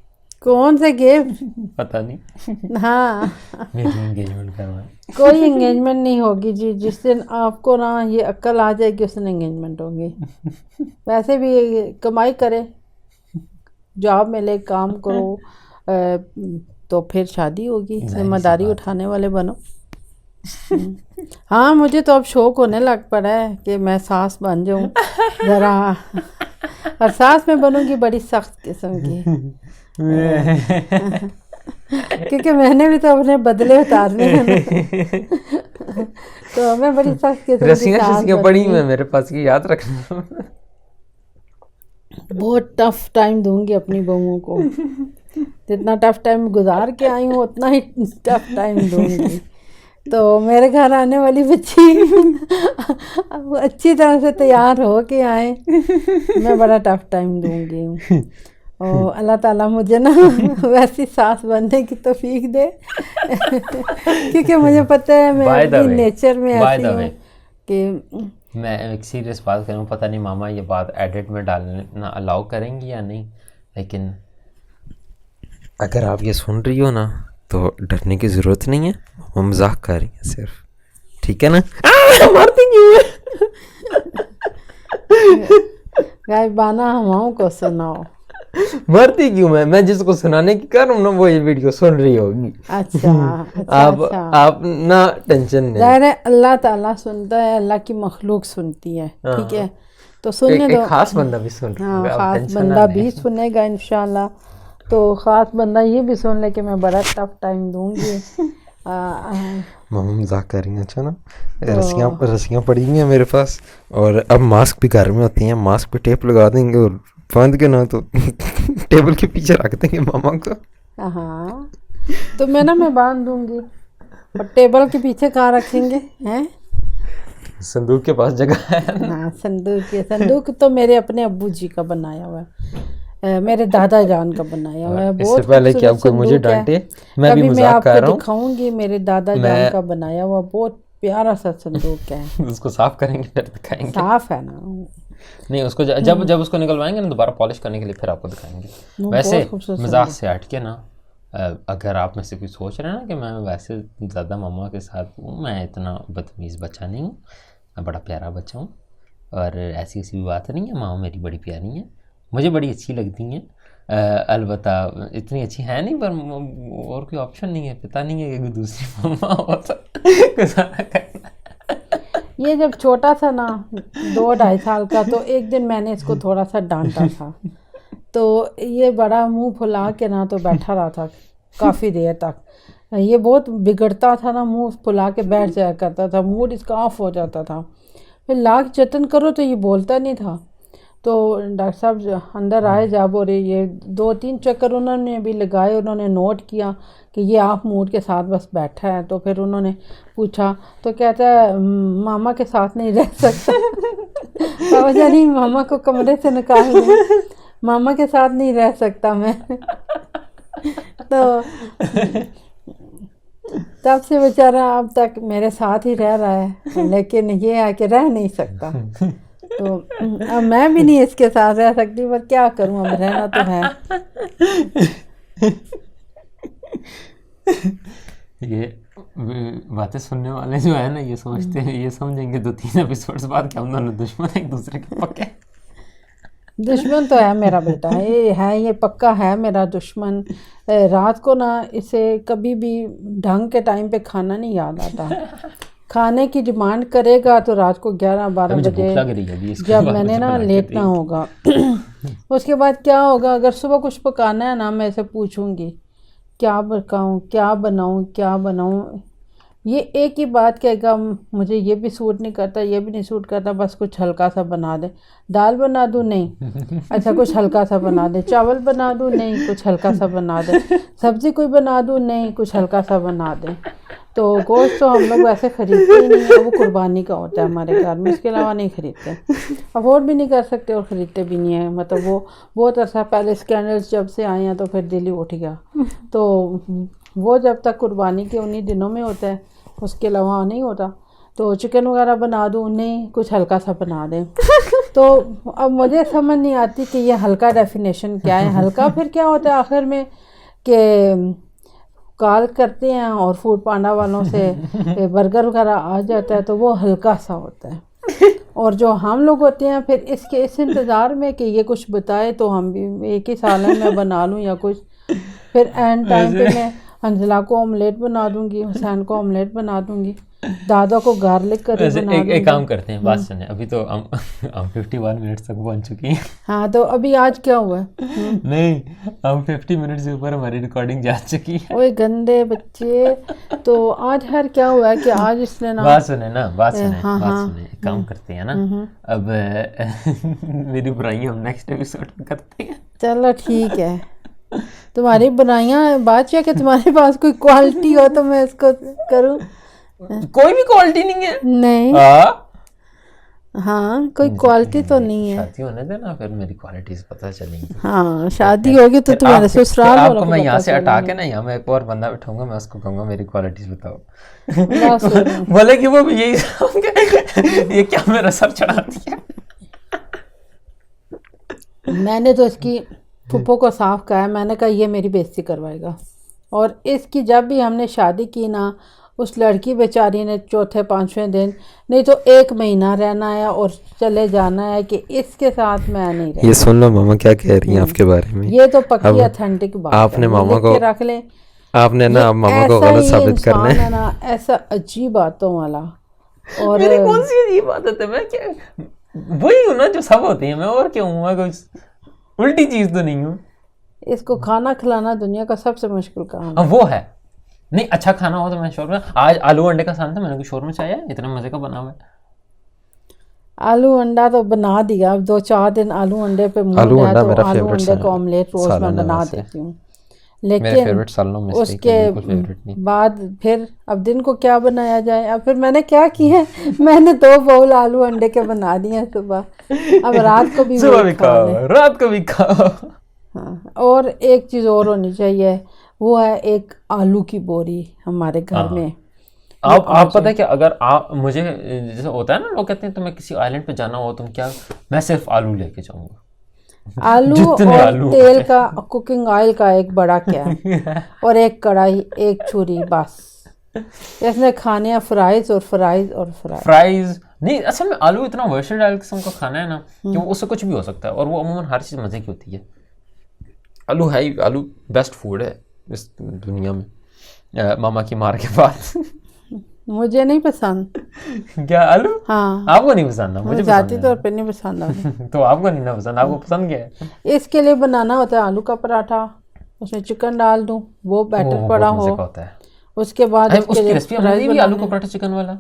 कौन से गिफ्ट? पता नहीं। हाँ मेरी एंगेजमेंट करवा। कोई एंगेजमेंट नहीं होगी जी, जिस दिन आपको ना ये अक्ल आ जाएगी उस दिन एंगेजमेंट होगी। वैसे भी कमाई करे, जॉब मिले, काम करो, तो फिर शादी होगी, जिम्मेदारी उठाने वाले बनो। हाँ मुझे तो अब शौक होने लग पड़ा है कि मैं सास बन जाऊँ ज़रा, और सास में बनूंगी बड़ी सख्त किस्म की। क्योंकि मैंने भी तो अपने बदले उतारने हैं ना। तो मैं बड़ी सख्त किस्म की सास पड़ी मैं मेरे पास की याद रखना। बहुत टफ टाइम दूंगी अपनी बहुओं को, जितना टफ टाइम गुजार के आई हूँ उतना ही टफ टाइम दूंगी। तो मेरे घर आने वाली बच्ची अच्छी तरह से तैयार हो के आए, मैं बड़ा टफ टाइम दूंगी। और अल्लाह ताला मुझे ना वैसी सास बनने की तौफीक दे, क्योंकि मुझे पता है मैं अपनी नेचर में ऐसी हूँ कि मैं एक सीरियस बात करूँ, पता नहीं मामा ये बात एडिट में डालना अलाउ करेंगी या नहीं, लेकिन अगर आप ये सुन रही हो ना तो डरने की ज़रूरत नहीं है, वो मजाक कर रही है सिर्फ, ठीक है ना। मारती क्यों है? गायबाना हवाओं को सुनाओ। मरती क्यों मैं जिसको सुनाने की कर रहा हूँ ना वो ये वीडियो सुन रही होगी। अच्छा, आप ना टेंशन नहीं। ज़ाहिर है अल्लाह ताला सुनता है, अल्लाह की मखलूक सुनती है, ठीक है, तो सुनने दो। एक खास बंदा भी सुन रहा है, खास बंदा भी सुनेगा इंशाल्लाह। तो खास बंदा ये भी सुन ले कि मैं बड़ा टफ टाइम दूंगी। मामा मजाक कर रही हैं। अच्छा ना, रस्सियाँ पड़ी हुई हैं मेरे पास, और अब मास्क भी घर में होती हैं, मास्क पे टेप लगा देंगे और बांध के ना तो टेबल के पीछे रख देंगे मामा को। हाँ तो मैं बांध दूंगी, और टेबल के पीछे कहाँ रखेंगे हैं? संदूक के पास जगह है। हाँ संदूक तो मेरे अपने अब्बू जी का बनाया हुआ है, मेरे दादा जान का बनाया हुआ है। बहुत इससे पहले कि आप कोई मुझे डांटे, मैं भी मजाक कर रहा हूँ, दिखाऊंगी मेरे दादा जान का बनाया हुआ बहुत प्यारा सा संदूक है। उसको साफ करेंगे फिर दिखाएंगे। साफ है ना? नहीं उसको जब उसको निकलवाएंगे ना दोबारा पॉलिश करने के लिए फिर आपको दिखाएंगे। वैसे मजाक से हट के ना, अगर आप में से कोई सोच रहे हैं ना कि मैं वैसे ज़्यादा मामा के साथ हूँ, मैं इतना बदतमीज़ बच्चा नहीं हूँ, मैं बड़ा प्यारा बच्चा हूँ, और ऐसी भी बात नहीं है। मामा मेरी बड़ी प्यारी हैं, मुझे बड़ी अच्छी लगती हैं, अलबत्ता इतनी अच्छी है नहीं, पर और कोई ऑप्शन नहीं है, पता नहीं है कि दूसरी मामा होता गुजारा करना। ये जब छोटा था ना 2-2.5 साल का, तो एक दिन मैंने इसको थोड़ा सा डांटा था, तो ये बड़ा मुंह फुला के ना तो बैठा रहा था काफ़ी देर तक। ये बहुत बिगड़ता था ना, मुंह फुला के बैठ जाया करता था, मूड इसका ऑफ हो जाता था। फिर लाख जतन करो तो ये बोलता नहीं था। तो डॉक्टर साहब अंदर आए जब, और ये 2-3 चक्कर उन्होंने भी लगाए, उन्होंने नोट किया कि ये आप मूड के साथ बस बैठा है। तो फिर उन्होंने पूछा तो कहता है मामा के साथ नहीं रह सकता। बाबा जानी मामा को कमरे से निकाल दें, मामा के साथ नहीं रह सकता मैं। तो तब से बेचारा अब तक मेरे साथ ही रह रहा है, लेकिन ये है कि रह नहीं सकता। तो अब मैं भी नहीं इसके साथ रह सकती, पर क्या करूं, अब रहना तो है। ये बातें सुनने वाले जो है ना, ये सोचते हैं, ये समझेंगे 2-3 एपिसोड्स बाद कि हम दोनों दुश्मन एक दूसरे के पक्के। दुश्मन तो है मेरा बेटा, ये पक्का है मेरा दुश्मन। रात को ना इसे कभी भी ढंग के टाइम पे खाना नहीं याद आता। खाने की डिमांड करेगा तो रात को 11-12 बजे जब मैंने ना लेटना होगा। उसके बाद क्या होगा, अगर सुबह कुछ पकाना है ना, मैं इसे पूछूंगी क्या पकाऊं, क्या बनाऊं, क्या बनाऊं। ये एक ही बात कहेगा, मुझे ये भी सूट नहीं करता, ये भी नहीं सूट करता, बस कुछ हल्का सा बना दे। दाल बना दूं, नहीं, अच्छा कुछ हल्का सा बना दे। चावल बना दूं, नहीं, कुछ हल्का सा बना दे। सब्जी कोई बना दूं, नहीं, कुछ हल्का सा बना दे। तो गोश्त तो हम लोग वैसे खरीदते ही नहीं है, वो कुर्बानी का होता है हमारे घर में, इसके अलावा नहीं खरीदते, अफोर्ड भी नहीं कर सकते और ख़रीदते भी नहीं है। मतलब वो बहुत अर्सा पहले स्कैंडल्स जब से आए हैं तो फिर दिल ही उठ गया। तो वो जब तक कुर्बानी के उन्हीं दिनों में होता है, उसके अलावा नहीं होता। तो चिकन वगैरह बना दूँ, नहीं, कुछ हल्का सा बना दें। तो अब मुझे समझ नहीं आती कि ये हल्का डेफिनेशन क्या है। हल्का फिर क्या होता है आखिर में, कि कॉल करते हैं और फूड पांडा वालों से बर्गर वगैरह आ जाता है तो वो हल्का सा होता है। और जो हम लोग होते हैं फिर इस इंतज़ार में कि ये कुछ बताए तो हम भी एक ही सालन में बना लूँ या कुछ। फिर एंड टाइम पे मैं अंजला को ऑमलेट बना दूंगी, हुसैन को ऑमलेट बना दूंगी, दादा को गार्लिक करी बना दूंगी। एक काम करते हैं, बात सुने, अभी तो हम 51 मिनट तक पहुंच चुकी हैं। हाँ, तो अभी आज क्या हुआ? नहीं, हम 50 मिनट से ऊपर हमारी रिकॉर्डिंग जा चुकी है। ओए गंदे बच्चे, तो आज हर क्या हुआ है कि आज इसने ना बात सुने, हाँ, बात सुने, एक काम करते हैं ना, अब मेरी बुराइयां हम नेक्स्ट एपिसोड में करते हैं। चलो ठीक है, तुम्हारी बुराइयां बात है कि तुम्हारे पास कोई क्वालिटी हो तो मैं इसको करूं। कोई भी क्वालिटी नहीं है। नहीं, हाँ, कोई क्वालिटी तो नहीं है। शादी होने देना, फिर मेरी क्वालिटीज पता चलेंगी। हाँ, शादी होगी तो तुम्हारे ससुराल वालों को मैं यहाँ से पता हटा के ना, यहाँ मैं एक और बंदा बैठाऊंगा, मैं उसको कहूंगा मेरी क्वालिटीज बताओ। बोले कि वो यही ये क्या मेरा सर चढ़ाती है। मैंने तो इसकी फुप्पो को साफ कहा है, मैंने कहा ये मेरी बेइज्जती करवाएगा। और इसकी जब भी हमने शादी की ना, उस लड़की बेचारी ने 4-5वें दिन नहीं तो 1 महीना रहना है और चले जाना है कि इसके साथ मैं नहीं रहूंगी। ये सुन लो मामा क्या कह रही हैं आपके बारे में। ये तो पक्की ऑथेंटिक बात है। आपने मामा को रख ले, आपने ना मामा को गलत साबित करना है ना, ऐसा अजीब बातों वाला। और मेरी कौन सी अजीब आदत है? मैं क्या वही हूँ ना जो सब होती है, मैं और क्यों हूँ? मैं कोई उल्टी चीज तो नहीं हूँ। इसको खाना खिलाना दुनिया का सबसे मुश्किल काम है। वो है नहीं, अच्छा खाना हो तो मैं शोरमा। आज आलू अंडे का सालन था, मैंने कुछ शोरमा चाहिए, इतना मजे का बना हुआ है। आलू अंडा तो बना दिया, अब 2-4 दिन आलू अंडे पे मूड है तो आलू अंडे का ऑमलेट रोज मैं बना देती हूँ। लेकिन उसके बाद फिर अब दिन को क्या बनाया जाए। अब फिर मैंने क्या किया है, मैंने 2 बाउल आलू अंडे के बना दिए सुबह, अब रात को भी खाओ, रात को भी खाओ। हाँ, और एक चीज़ और होनी चाहिए, वो है एक आलू की बोरी हमारे घर में। आप पता है कि अगर आप मुझे जैसे होता है ना, लोग कहते हैं तुम्हें किसी आइलैंड पे जाना हो, तुम क्या, मैं सिर्फ आलू लेके जाऊंगा। आलू और तेल का, कुकिंग ऑयल का एक बड़ा कैन और एक कढ़ाई, एक छुरी, बस। इसमें खाने हैं फ्राइज और फ्राइज और फ्राइज नहीं, असल में आलू इतना वर्सेटाइल किस्म का खाना है ना कि वो उससे कुछ भी हो सकता है, और वो अमूमन हर चीज़ मज़े की होती है। आलू है, आलू बेस्ट फूड है इस दुनिया में, मामा की मार के बाद। मुझे नहीं पसंद। क्या आलू? हाँ, आपको नहीं पसंद ना? मुझे जाती तौर पे नहीं पसंद। तो आपको नहीं ना पसंद, आपको पसंद क्या है? इसके लिए बनाना होता है आलू का पराठा, उसमें चिकन डाल दूं, वो बैटर पड़ा हो, उसके बाद अरे, उसके उसकी लिए रेसिपी हमने फ्राइज दी भी आलू का बनाने। पराठा चिकन वाला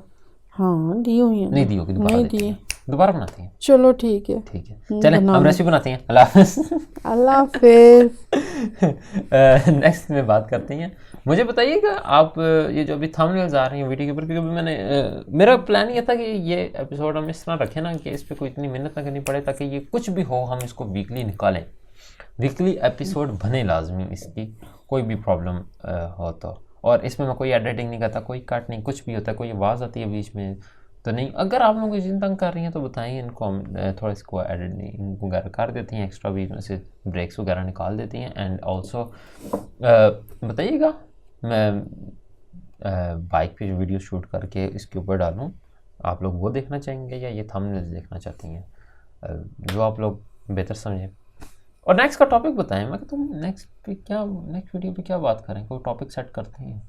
हाँ दी हुई है नहीं ना? दी होगी, दोबारा नहीं देती दी। हैं, दोबारा बनाती हैं। चलो ठीक है। ठीक है चलें बना हम लो। रेसिपी बनाते हैं। अल्लाह हाफ़िज़। अल्लाह हाफिज। नेक्स्ट में बात करते हैं। मुझे बताइएगा आप ये जो अभी थंबनेल्स आ रही हैं वीडियो के ऊपर, क्योंकि मैंने मेरा प्लान ये था कि ये एपिसोड हम इस तरह रखें ना कि इस पर कोई इतनी मेहनत ना करनी पड़े, ताकि ये कुछ भी हो हम इसको वीकली निकालें, वीकली एपिसोड बने लाजमी, इसकी कोई भी प्रॉब्लम हो तो। और इसमें मैं कोई एडिटिंग नहीं करता, कोई कट नहीं, कुछ भी होता है, कोई आवाज़ आती है बीच में तो नहीं। अगर आप लोग कोई तंग कर रही हैं तो बताइए, इनको हम थोड़ा इसको एडिटिंग वगैरह कर देती हैं, एक्स्ट्रा बीच में से ब्रेक्स वगैरह निकाल देती हैं। एंड ऑल्सो बताइएगा मैं बाइक पे जो वीडियो शूट करके इसके ऊपर डालूँ, आप लोग वो देखना चाहेंगे या ये थंबनेल्स देखना चाहती हैं, जो आप लोग बेहतर समझें। और नेक्स्ट का टॉपिक बताएं। मैं तुम नेक्स्ट वीडियो पे क्या बात करें, कोई टॉपिक सेट करते हैं।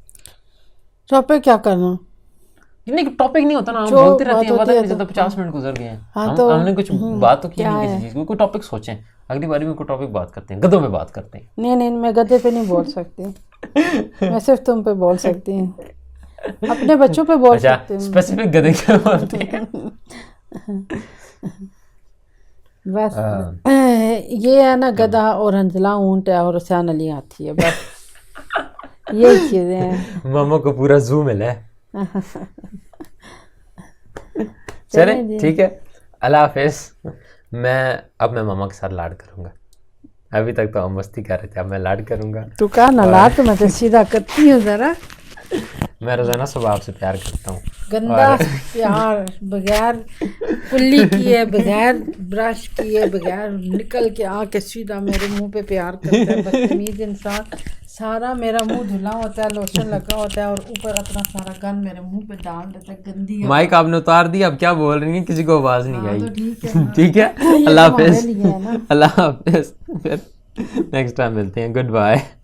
टॉपिक क्या करना? नहीं टॉपिक नहीं होता ना, हम जो बोलते रहते हैं, बात पता होती है नहीं तो- चलता 50 मिनट गुजर गए हैं। हाँ तो हमने कुछ बात तो की क्या नहीं है? किसी चीज़ की, कोई टॉपिक सोचें, अगली बारी में कोई टॉपिक बात करते हैं, गधों पे बात करते हैं। नहीं मैं गधे पे नहीं बोल सकती। मैं सिर्फ तुम पे बोल सकती हूँ, अपने बच्चों पे बोल अच्छा सकती हूँ। स्पेसिफिक गधे क्या बोलते हैं? बस ये है ना, गधा और हंजला ऊंट है और हुसैन अली हाथी है, बस यही चीजें हैं। मामा को पूरा जू मिला है। चले ठीक है, अल्लाह हाफिज़। अब मैं मामा के साथ लाड करूँगा। अभी तक तो हम मस्ती कर रहे थे, अब मैं लाड करूँगा। तू कहा ना लाड, तो मैं तो सीधा करती हूँ जरा। मैं रोज़ाना सुबह आपसे प्यार करता हूँ। गंदा प्यार, बगैर कुल्ली किए, बगैर ब्रश किए, बगैर निकल के आके सीधा मेरे मुंह पे प्यार करता है बदतमीज इंसान। सारा मेरा मुंह धुला होता है, लोशन लगा होता है, और ऊपर अपना सारा गन मेरे मुंह पे डाल देता है, गंदी है। माइक आपने उतार दिया, अब क्या बोल रही हैं, किसी को आवाज़ नहीं हाँ, आई। तो ठीक है ना। ठीक है, ये अल्लाह तुम्हारे हाफिज़। लिए है ना। अल्लाह हाफिज़, फिर नेक्स्ट टाइम मिलते हैं, गुड बाय।